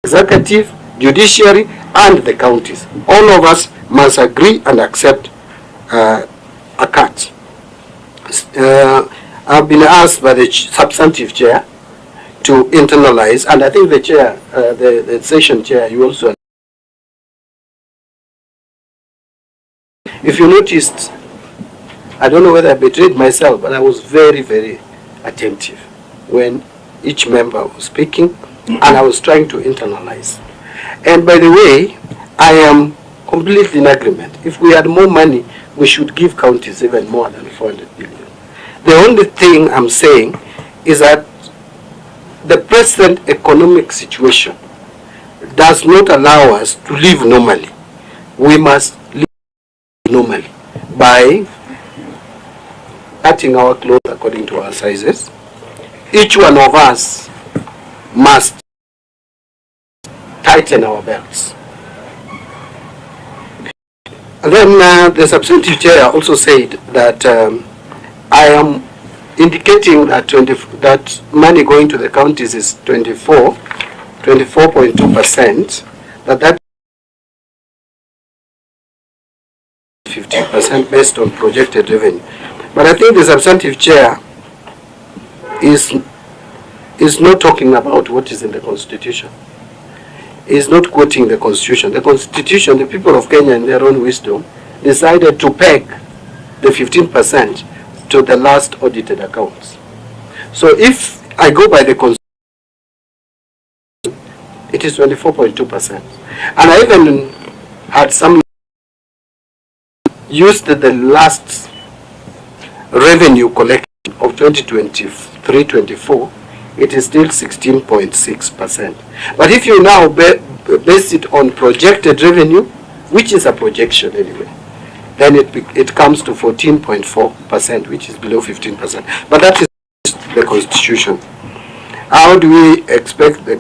executive, judiciary, and the counties. All of us must agree and accept a cut. I've been asked by the substantive chair to internalize, and I think the chair, the session chair, you also. If you noticed, I don't know whether I betrayed myself, but I was very, very attentive when each member was speaking, and I was trying to internalize. And by the way, I am completely in agreement. If we had more money, we should give counties even more than 400 billion. The only thing I'm saying is that the present economic situation does not allow us to live normally. We must live normally by cutting our clothes according to our sizes. Each one of us must tighten our belts. And then the substantive chair also said that I am indicating that that money going to the counties is 24.2%, that 50% based on projected revenue. But I think the substantive chair is not talking about what is in the Constitution. Is not quoting the Constitution. The Constitution, the people of Kenya in their own wisdom decided to peg the 15% to the last audited accounts. So if I go by the Constitution, it is 24.2%. And I even had some used the last revenue collection of 2023-24, it is still 16.6%. But if you now base it on projected revenue, which is a projection anyway, then it comes to 14.4%, which is below 15%. But that is the Constitution. How do you expect the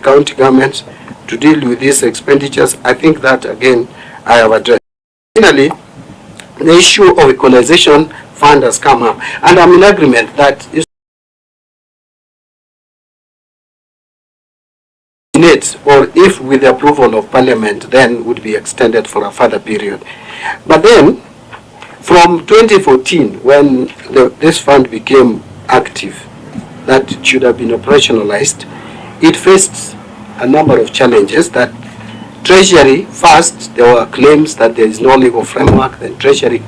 county governments to deal with these expenditures? I think that again I have addressed. Finally, the issue of equalization fund has come up, and I'm in agreement that or if with the approval of Parliament, then would be extended for a further period. But then, from 2014, when this fund became active, that it should have been operationalized, it faced a number of challenges. That Treasury, first, there were claims that there is no legal framework, then Treasury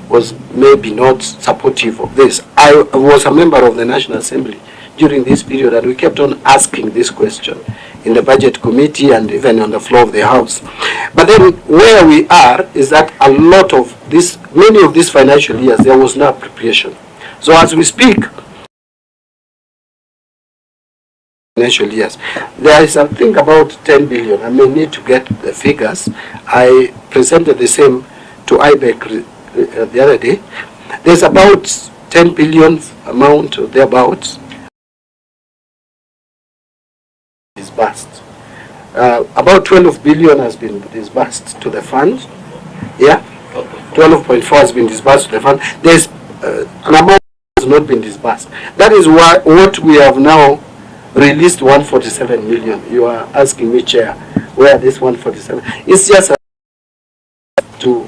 was maybe not supportive of this. I was a member of the National Assembly during this period, and we kept on asking this question in the Budget Committee and even on the floor of the House. But then where we are is that a lot of this, many of these financial years, there was no appropriation. So as we speak, financial years, there is something about 10 billion. I may need to get the figures. I presented the same to IBEC the other day. There's about 10 billion amount or thereabouts disbursed. About 12 billion has been disbursed to the fund. Yeah, 12.4 has been disbursed to the fund. There's an amount that has not been disbursed. That is why what we have now released 147 million. You are asking me, Chair, where this 147? It's just to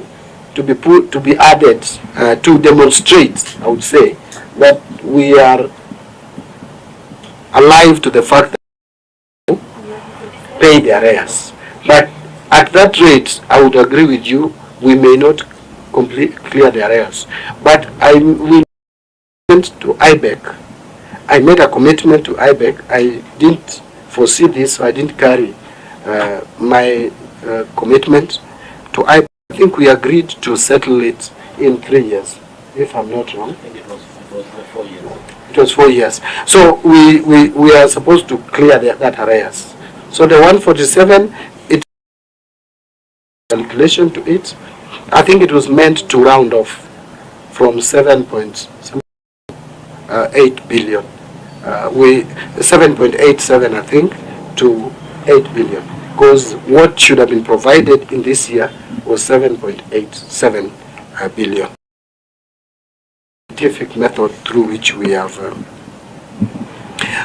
be added to demonstrate, I would say, that we are alive to the fact that pay the arrears. But at that rate, I would agree with you, we may not clear the arrears. But we went to IBEC. I made a commitment to IBEC. I didn't foresee this, so I didn't carry my commitment to IBEC. I think we agreed to settle it in 3 years, if I'm not wrong. I think it was 4 years. It was 4 years. So we are supposed to clear that arrears. So the 147, it's calculation to it. I think it was meant to round off from 7.8 billion. 7.87, I think, to 8 billion. Because what should have been provided in this year was 7.87 billion. Scientific method through which we have.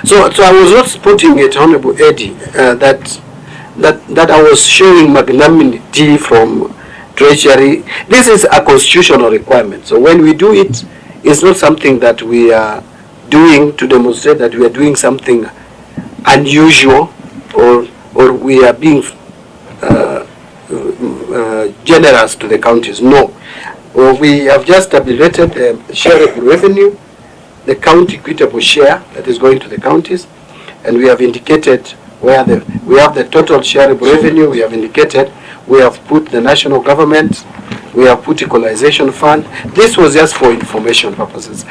So I was not putting it, Honorable Eddie, that I was showing magnanimity from Treasury. This is a constitutional requirement. So when we do it, it's not something that we are doing to demonstrate that we are doing something unusual or we are being generous to the counties. No. We have just tabulated shareable revenue, the county equitable share that is going to the counties, and we have indicated where we have the total shareable revenue. We have indicated, we have put the national government, we have put equalization fund. This was just for information purposes,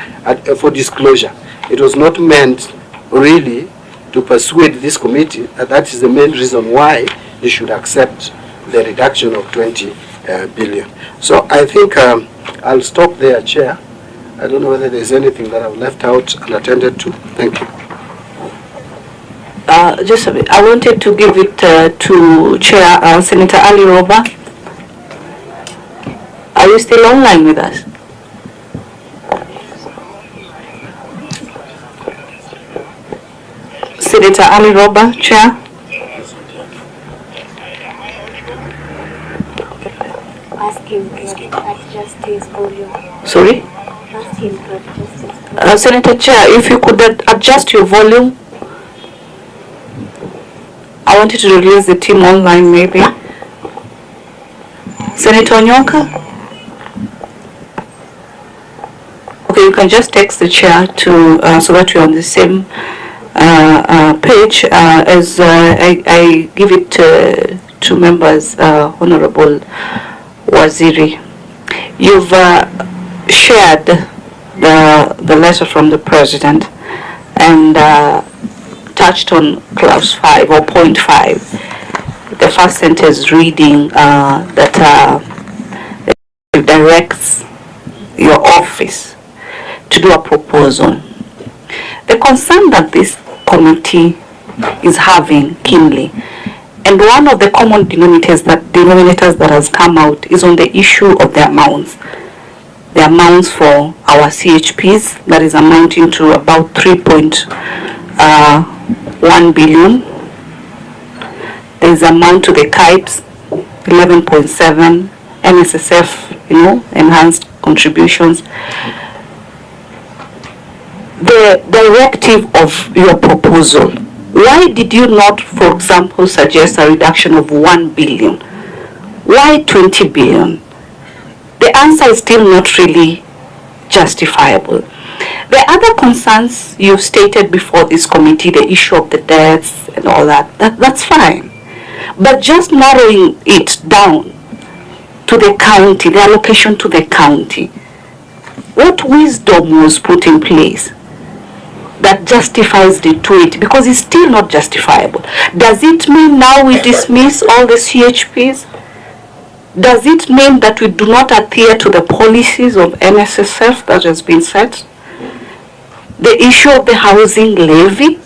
for disclosure. It was not meant really to persuade this committee that that is the main reason why they should accept the reduction of 20 billion. So I think I'll stop there, Chair. I don't know whether there's anything that I've left out unattended to. Thank you. Just a bit. I wanted to give it to Chair Senator Ali Roba. Are you still online with us? Senator Ali Roba, Chair. Ask him to adjust his volume. Sorry? Ask him to adjust his volume. Senator Chair, if you could adjust your volume. I wanted to release the team online, maybe. Senator Onyonka? Okay, you can just text the chair to so that we're on the same page as I give it to members. Honorable Waziri, you've shared the letter from the President and touched on clause 5 or point 5. The first sentence reading that directs your office to do a proposal. The concern that this committee is having keenly, and one of the common denominators that has come out is on the issue of the amounts. The amounts for our CHPs, that is amounting to about 3.1 billion. There's amount to the KIPES, 11.7, NSSF, enhanced contributions. The directive of your proposal, why did you not, for example, suggest a reduction of 1 billion? Why 20 billion? The answer is still not really justifiable. The other concerns you've stated before this committee, the issue of the debts and all that's fine. But just narrowing it down to the county, the allocation to the county, what wisdom was put in place that justifies the 280? Because it's still not justifiable. Does it mean now we dismiss all the CHPs? Does it mean that we do not adhere to the policies of NSSF that has been set? The issue of the housing levy?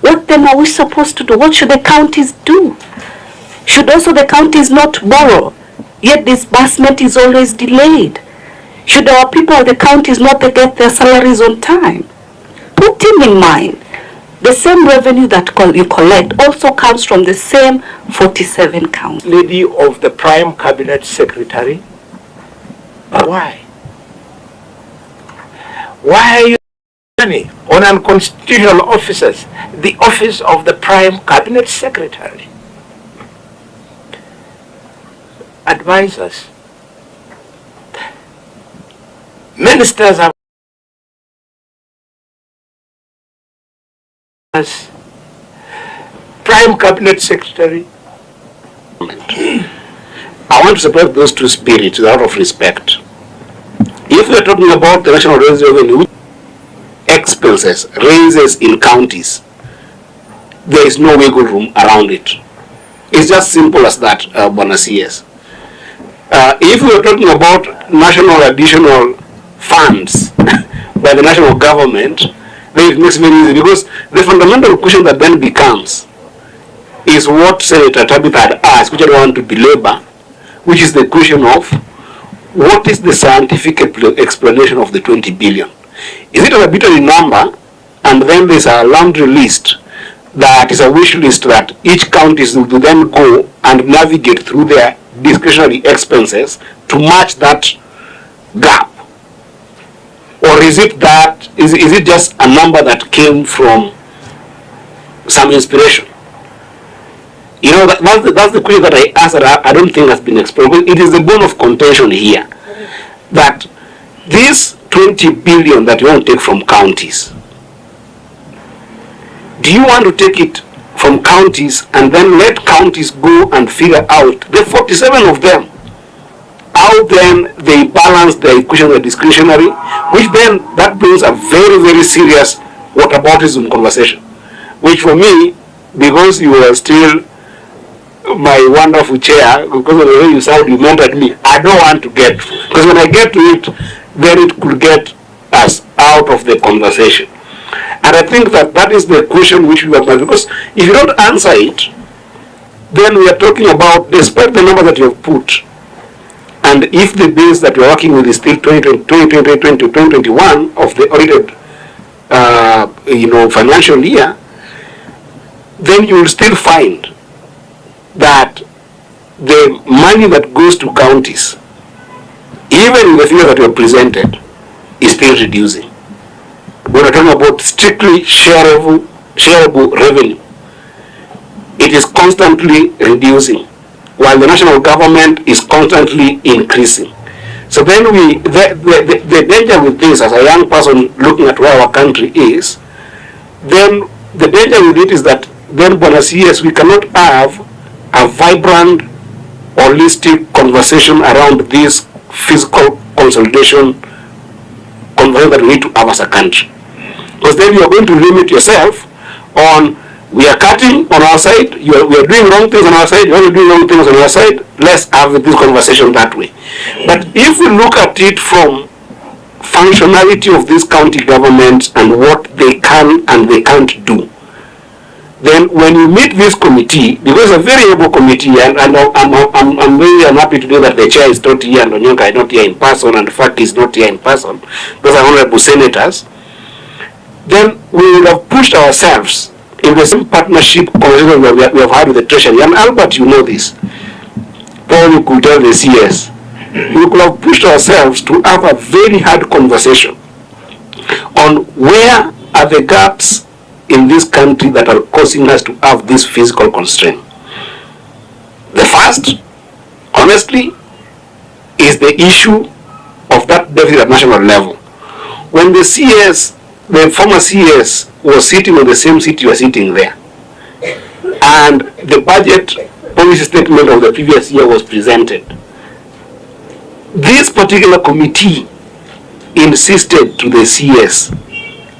What then are we supposed to do? What should the counties do? Should also the counties not borrow, yet disbursement is always delayed? Should our people of the counties not get their salaries on time? Putting in mind, the same revenue that you collect also comes from the same 47 counties. Lady of the Prime Cabinet Secretary, why? Why are you spending money on unconstitutional officers? The office of the Prime Cabinet Secretary. Advisors. Ministers have as Prime Cabinet Secretary. I want to separate those two spirits out of respect. If we are talking about the national revenue expenses, raises in counties, there is no wiggle room around it. It's just simple as that, Bwana CS. If we are talking about national additional funds by the national government, then it makes it very easy, because the fundamental question that then becomes is what Senator Tabitha had asked, which I don't want to belabor, which is the question of what is the scientific explanation of the 20 billion? Is it an arbitrary number and then there's a laundry list that is a wish list that each county will then go and navigate through their discretionary expenses to match that gap? Or is it that, is it just a number that came from some inspiration? You know, that's the question that I asked that I don't think has been explored. It is the bone of contention here, that this 20 billion that you want to take from counties, do you want to take it from counties and then let counties go and figure out, the 47 of them, how then they balance the equation of discretionary, which then that brings a very, very serious whataboutism conversation, which for me, because you are still my wonderful chair, because of the way you sound, you mentored me, I don't want to get, because when I get to it, then it could get us out of the conversation. And I think that that is the question which we have, because if you don't answer it, then we are talking about, despite the number that you have put, and if the base that you are working with is still 2020 to 2021 of the audited financial year, then you will still find that the money that goes to counties, even in the figure that you have presented, is still reducing. When we're talking about strictly shareable revenue, it is constantly reducing, while the national government is constantly increasing. So then the danger with this, as a young person looking at where our country is, then the danger with it is that then, yes, we cannot have a vibrant, holistic conversation around this fiscal consolidation conversation that we need to have as a country. Because then you are going to limit yourself on, we are cutting on our side, we are doing wrong things on our side, you are doing wrong things on our side, let's have this conversation that way. But if we look at it from functionality of these county governments and what they can and they can't do, then when you meet this committee, because it's a very able committee, and I'm very unhappy today that the chair is not here and Onyonka is not here in person and Faki is not here in person, those are honorable senators, then we would have pushed ourselves in the same partnership conversation that we have had with the Treasury. And Albert, you know this. Paul, you could tell the CS. We could have pushed ourselves to have a very hard conversation on where are the gaps in this country that are causing us to have this physical constraint. The first, honestly, is the issue of that deficit at national level. When the CS, the former CS, was sitting on the same seat you are sitting there, and the budget policy statement of the previous year was presented, this particular committee insisted to the CS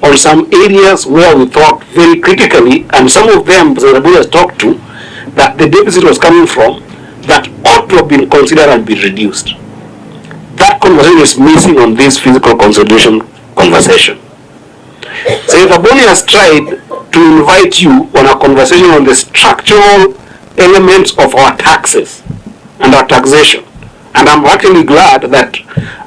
on some areas where we thought very critically, and some of them the has talked to, that the deficit was coming from, that ought to have been considered and be reduced. That conversation is missing on this physical consolidation conversation. Senator Boni has tried to invite you on a conversation on the structural elements of our taxes and our taxation. And I'm actually glad that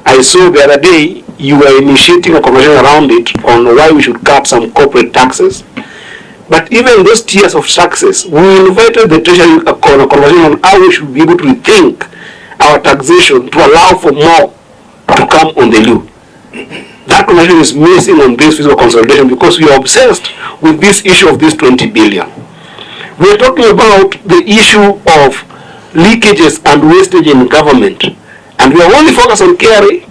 I saw the other day you were initiating a conversation around it on why we should cut some corporate taxes. But even those tiers of taxes, we invited the Treasury on a conversation on how we should be able to rethink our taxation to allow for more to come on the loo. That conversation is missing on this fiscal consolidation because we are obsessed with this issue of this 20 billion. We are talking about the issue of leakages and wastage in government, and we are only focused on KRA,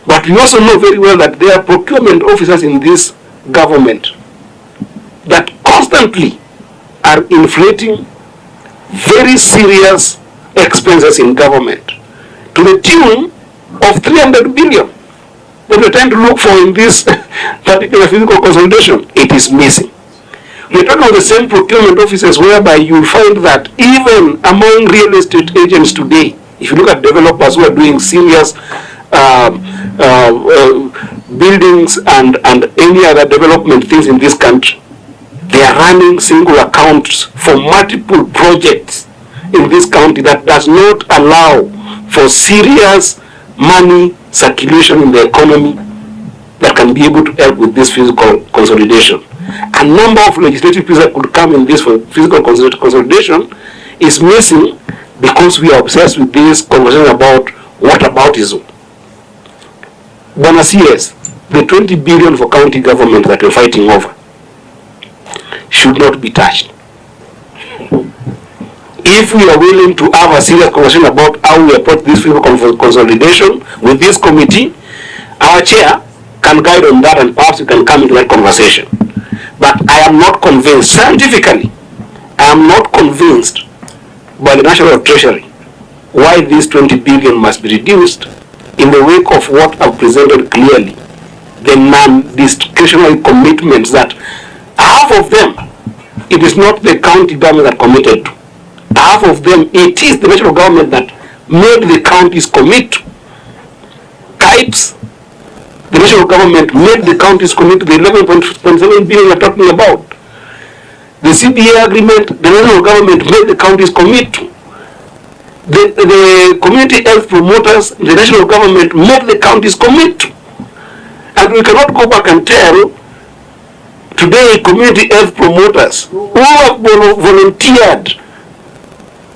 but we also know very well that there are procurement officers in this government that constantly are inflating very serious expenses in government to the tune of 300 billion. What we're trying to look for in this particular physical consolidation, it is missing. We're talking about the same procurement officers whereby you find that even among real estate agents today, if you look at developers who are doing serious buildings and any other development things in this country, they are running single accounts for multiple projects in this county that does not allow for serious money circulation in the economy that can be able to help with this physical consolidation. A number of legislative pieces that could come in this for physical consolidation is missing because we are obsessed with this conversation about whataboutism. Bwana CS, the 20 billion for county government that we're fighting over should not be touched. If we are willing to have a serious conversation about how we approach this physical consolidation with this committee, our chair can guide on that, and perhaps we can come into that conversation. But I am not convinced, scientifically, I am not convinced by the National Treasury why this 20 billion must be reduced in the wake of what I've presented clearly, the non-discretionary commitments that half of them, it is not the county government that committed to. Half of them, it is the national government that made the counties commit to. KIPES, the national government made the counties commit to the 11.7 billion we're talking about. The CBA agreement, the national government made the counties commit to. The community health promoters, the national government made the counties commit to. And we cannot go back and tell today community health promoters who have volunteered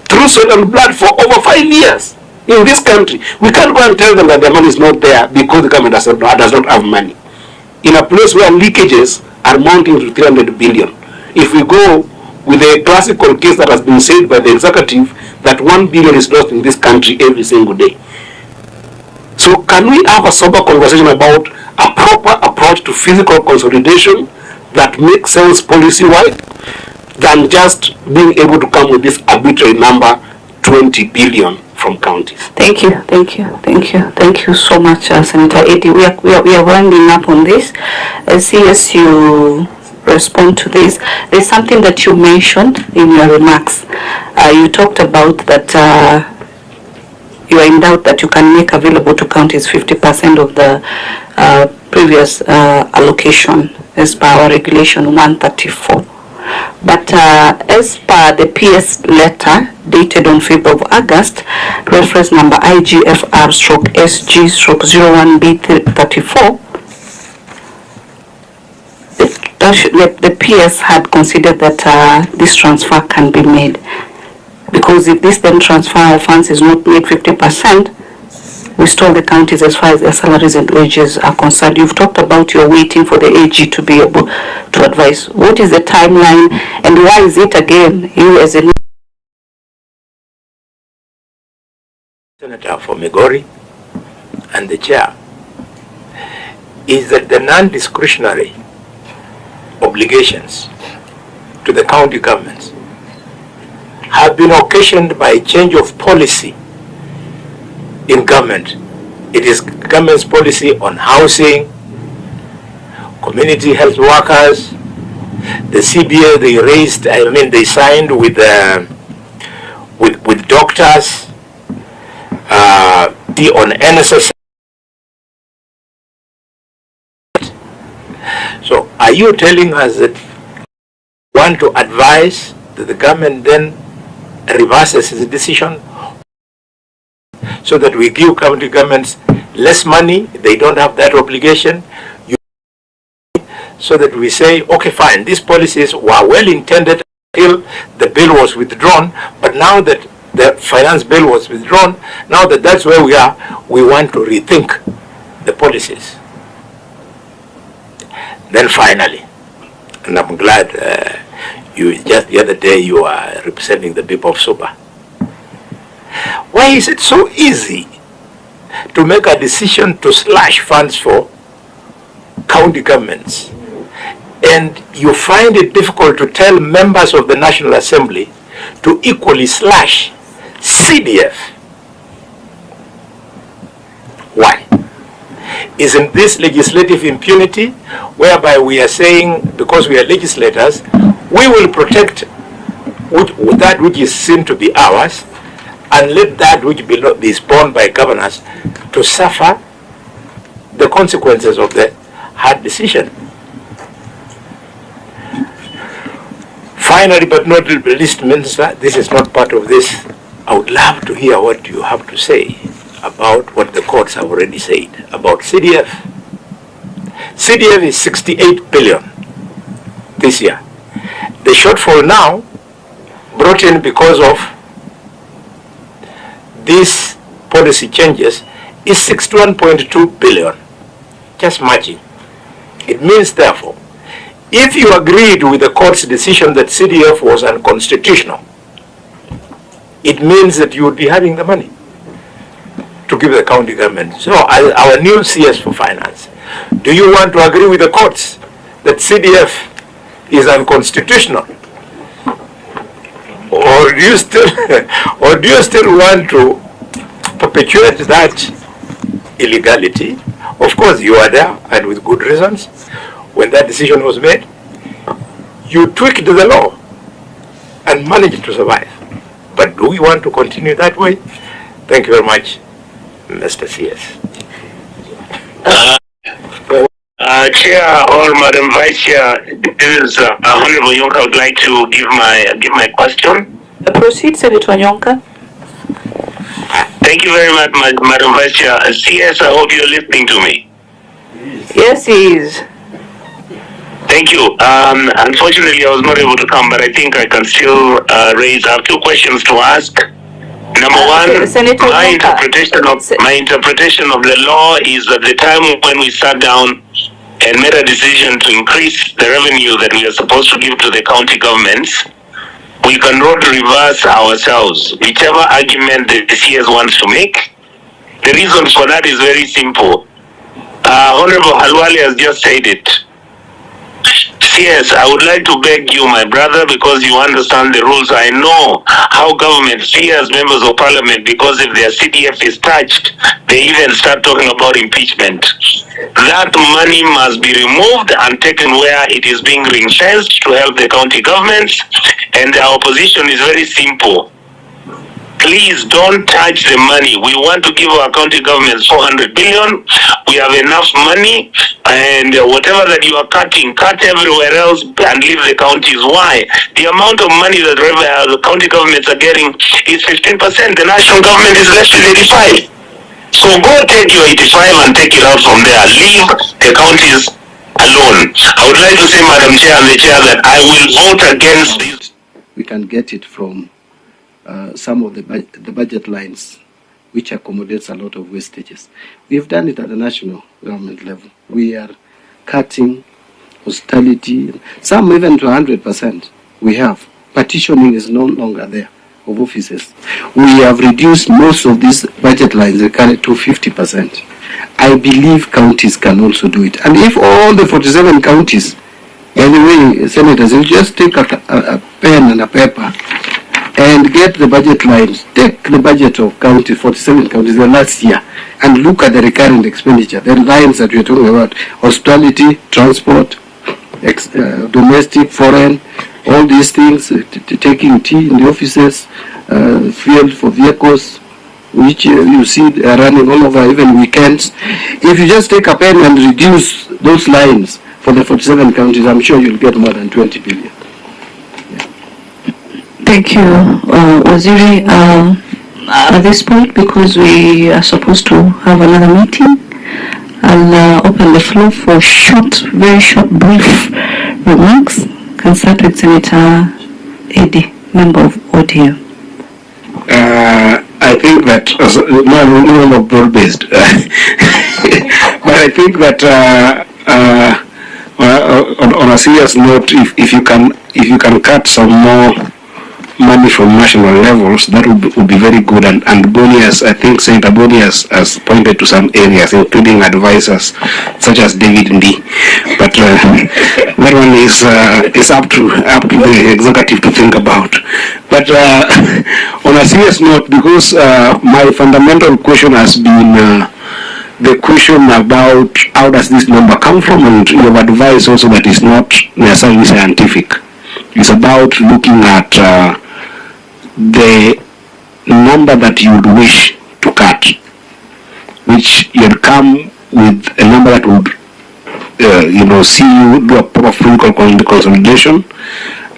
through sweat and blood for over 5 years in this country. We can't go and tell them that their money is not there because the government does not have money. In a place where leakages are mounting to 300 billion. If we go with a classical case that has been said by the executive, that 1 billion is lost in this country every single day. So can we have a sober conversation about a proper approach to physical consolidation that makes sense policy-wide, than just being able to come with this arbitrary number, 20 billion from counties? Thank you so much, Senator Eddie. We are winding up on this. See, as you respond to this, there's something that you mentioned in your remarks. You talked about that you are in doubt that you can make available to counties 50% of the previous allocation as per our regulation 134. But as per the PS letter dated on 5th of August, reference number IGFR/SG/01B34, the PS had considered that this transfer can be made. Because if this then transfer of funds is not made 50%, we stall the counties as far as their salaries and wages are concerned. You've talked about you're waiting for the AG to be able to advise. What is the timeline, and why is it again you as a Senator for Migori and the chair is that the non-discretionary obligations to the county governments have been occasioned by a change of policy in government. It is government's policy on housing, community health workers, the CBA they signed with doctors, on NSS. So are you telling us that you want to advise that the government then reverses its decision so that we give county governments less money, they don't have that obligation, so that we say, okay, fine, these policies were well intended until the bill was withdrawn, but now that the finance bill was withdrawn, now that that's where we are, we want to rethink the policies. Then finally, and I'm glad you just the other day you are representing the people of Suba. Why is it so easy to make a decision to slash funds for county governments, and you find it difficult to tell members of the National Assembly to equally slash CDF? Why? Isn't this legislative impunity, whereby we are saying, because we are legislators, we will protect that which is seen to be ours, and let that which is borne by governors to suffer the consequences of the hard decision? Finally, but not least, Minister, this is not part of this. I would love to hear what you have to say about what the courts have already said about CDF. CDF is 68 billion this year. The shortfall now, brought in because of these policy changes, is 61.2 billion, just matching. It means, therefore, if you agreed with the court's decision that CDF was unconstitutional, it means that you would be having the money to give the county government. So, as our new CS for finance, do you want to agree with the courts that CDF is unconstitutional? Or do you still, want to perpetuate that illegality? Of course, you are there, and with good reasons. When that decision was made, you tweaked the law and managed to survive. But do we want to continue that way? Thank you very much, Mr. CS. Chair or Madam Vice Chair, this is Honorable Yonka. I would like to give my question. Proceed, Senator Nyonka. Thank you very much, Madam Vice Chair. CS, I hope you're listening to me. Yes, he is. Thank you. Unfortunately, I was not able to come, but I think I can still raise. I have two questions to ask. Number one, Senator my Nyonka. interpretation of the law is that the time when we sat down and made a decision to increase the revenue that we are supposed to give to the county governments, we cannot reverse ourselves. Whichever argument the CS wants to make, the reason for that is very simple. Honorable Halwali has just said it. CS, I would like to beg you, my brother, because you understand the rules. I know how government fears members of parliament, because if their CDF is touched, they even start talking about impeachment. That money must be removed and taken where it is being ring-fenced to help the county governments. And our position is very simple. Please don't touch the money. We want to give our county governments 400 billion. We have enough money, and whatever that you are cutting, cut everywhere else and leave the counties. Why? The amount of money that the county governments are getting is 15%. The national government is left with 85%. So go take your 85 and take it out from there. Leave the counties alone. I would like to say, Madam Chair and the Chair, that I will vote against this. We can get it from some of the budget lines, which accommodates a lot of wastages. We have done it at the national government level. We are cutting hospitality, some even to 100%. We have. Partitioning is no longer there of offices. We have reduced most of these budget lines to 50%. I believe counties can also do it. And if all the 47 counties, by the way, senators, you just take a pen and a paper and get the budget lines, take the budget of county, 47 counties the last year, and look at the recurrent expenditure, the lines that we're talking about, hospitality, transport, domestic, foreign, all these things, taking tea in the offices, fuel for vehicles, which you see are running all over, even weekends. If you just take a pen and reduce those lines for the 47 counties, I'm sure you'll get more than 20 billion. Thank you, Waziri. At this point, because we are supposed to have another meeting, I'll open the floor for very short, brief remarks. Can start with Senator Eddie, member of ODM. I think that, not broad-based, but I think that on a serious note, if you can cut some more money from national levels, that would be very good. And Boni, I think Senator Boni has pointed to some areas, including advisors such as David Ndi. But that one is up to the executive to think about. But on a serious note, because my fundamental question has been the question about how does this number come from, and you have advised also that it's not necessarily scientific. It's about looking at the number that you would wish to cut, which you'd come with a number that would, see you do a proper full consolidation.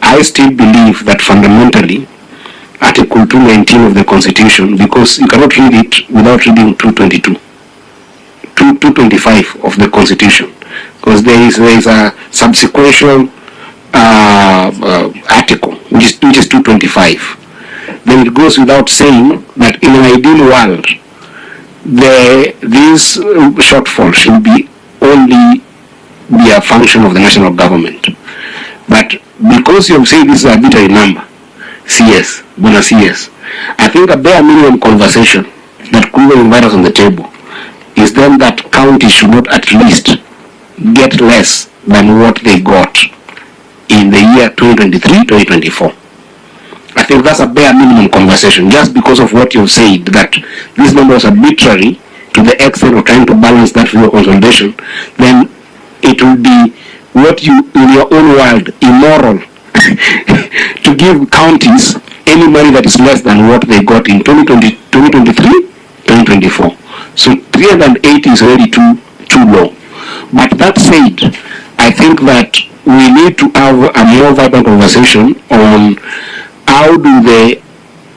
I still believe that fundamentally, Article 219 of the Constitution, because you cannot read it without reading 222, 225 of the Constitution, because there is a subsequential article which is 225. Then it goes without saying that in an ideal world, this shortfall should be only be a function of the national government. But because you have said this is a arbitrary number, CS, bonus CS, I think a bare minimum conversation that could invite us on the table is then that county should not at least get less than what they got in the year 2023-2024. I think that's a bare minimum conversation, just because of what you've said, that this number was arbitrary to the extent of trying to balance that for your consolidation. Then it will be what you, in your own world, immoral to give counties any money that is less than what they got in 2023-2024. So 380 is already too low. But that said, I think that we need to have a more vibrant conversation on how do the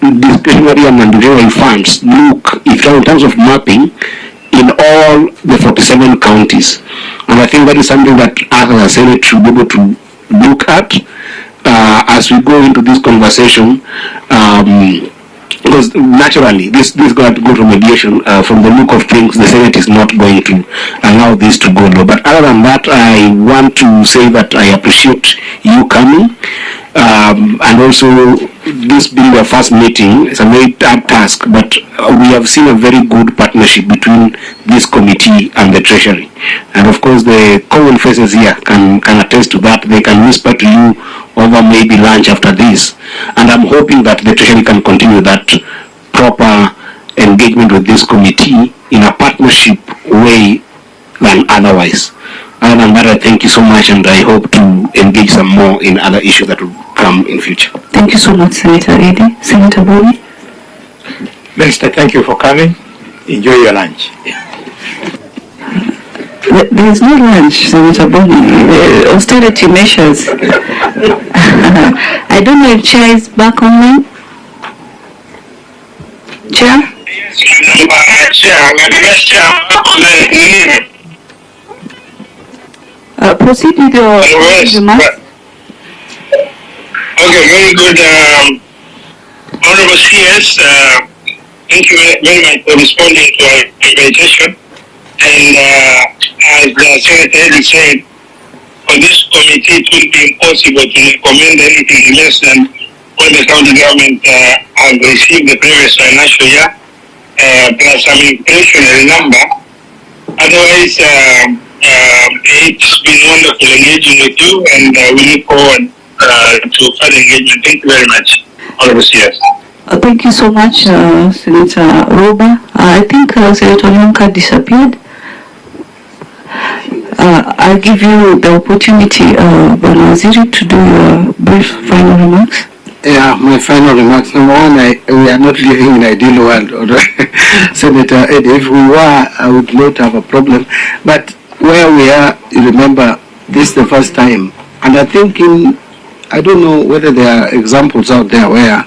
discretionary and mandatory funds look in terms of mapping in all the 47 counties. And I think that is something that us as a Senate should be able to look at as we go into this conversation, because naturally this is going to go to mediation. From the look of things, the Senate is not going to allow this to go low. But other than that, I want to say that I appreciate you coming, and also this being the first meeting. It's a very tough task, but we have seen a very good partnership between this committee and the Treasury. And of course, the common faces here can attest to that. They can whisper to you over maybe lunch after this. And I'm hoping that the Treasury can continue that proper engagement with this committee in a partnership way than otherwise. Other than that, I thank you so much, and I hope to engage some more in other issues that will come in future. Thank you so much, Senator Eddy. Senator Boni. Minister, thank you for coming. Enjoy your lunch. There is no lunch, Senator Boni. Austerity measures. I don't know if Chair is back online. Chair? Proceed with your remarks. Okay, very good. Honorable CS, thank you very much for responding to our invitation. And as Senator Eddy said, for this committee it will be impossible to recommend anything less than what the county government has received the previous financial year, plus some inflationary number. Otherwise, it's been wonderful engaging with you, and we look forward to further engagement. Thank you very much, Honorable CS. Thank you so much, Senator Roba. I think Senator Nyonka disappeared. I'll give you the opportunity, Bwana Waziri, to do your brief final remarks. Yeah, my final remarks. Number one, we are not living in an ideal world. Senator Eddy, if we were, I would not have a problem. But where we are, you remember, this is the first time. And I think I don't know whether there are examples out there where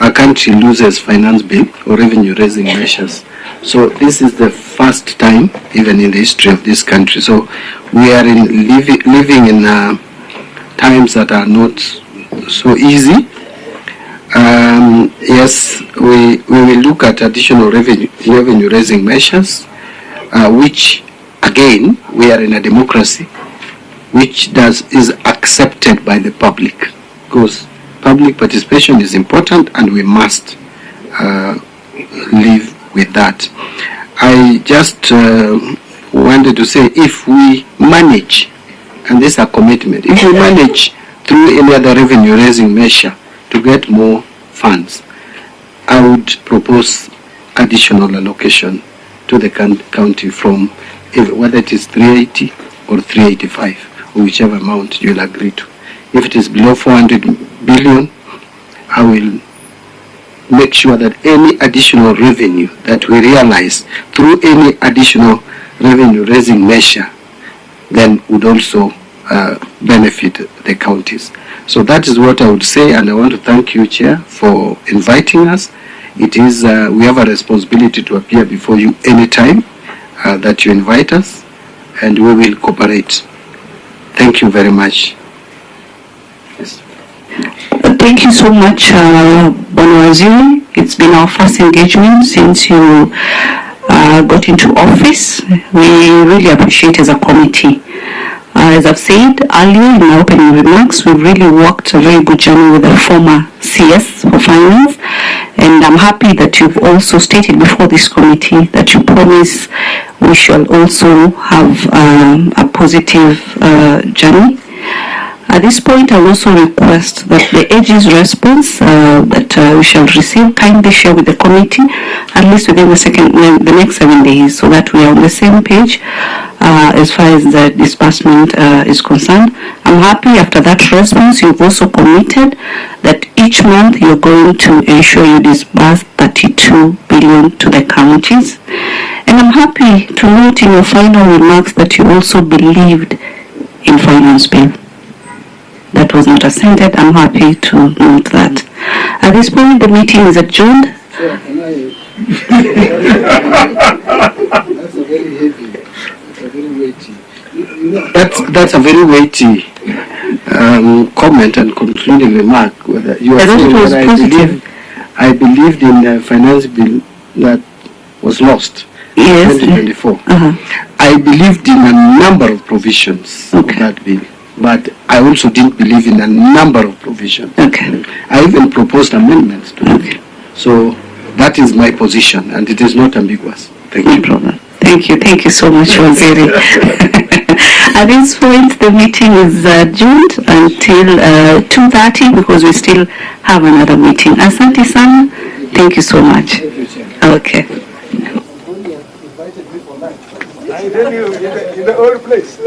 a country loses finance bill or revenue raising measures. So this is the first time, even in the history of this country. So we are living in times that are not so easy. Yes, we will look at additional revenue raising measures, which again, we are in a democracy, which is accepted by the public, because public participation is important and we must live with that. I just wanted to say, if we manage, and this is a commitment, if we manage through any other revenue raising measure to get more funds, I would propose additional allocation to the county from whether it is 380 or 385, or whichever amount you'll agree to. If it is below 400 billion, I will make sure that any additional revenue that we realize through any additional revenue raising measure then would also benefit the counties. So that is what I would say, and I want to thank you, Chair, for inviting us. It is, we have a responsibility to appear before you anytime that you invite us, and we will cooperate Thank you very much. Yes. Thank you so much, Bwana Waziri. It's been our first engagement since you got into office. We really appreciate as a committee. As I've said earlier in my opening remarks, we've really worked a very good journey with the former CS for finance, and I'm happy that you've also stated before this committee that you promise we shall also have a positive journey. At this point, I will also request that the AG's response that we shall receive kindly share with the committee, at least within the next 7 days, so that we are on the same page as far as the disbursement is concerned. I'm happy after that response, you've also committed that each month you're going to ensure you disburse 32 billion to the counties. And I'm happy to note in your final remarks that you also believed in finance bill. That was not assented. I'm happy to note that. At this point, the meeting is adjourned. Sure, can I? That's a very heavy. That's a very weighty. That's a very weighty comment and concluding remark. Whether you are saying that I believed in the finance bill that was lost in 2024. I believed in a number of provisions of that bill. But I also didn't believe in a number of provisions. I even proposed amendments to it. So that is my position, and it is not ambiguous. Thank you. No problem. Thank you so much, Waziri. At this point, the meeting is adjourned until 2:30 because we still have another meeting. Asante sana. Thank you so much. Okay. I tell you, in the old place.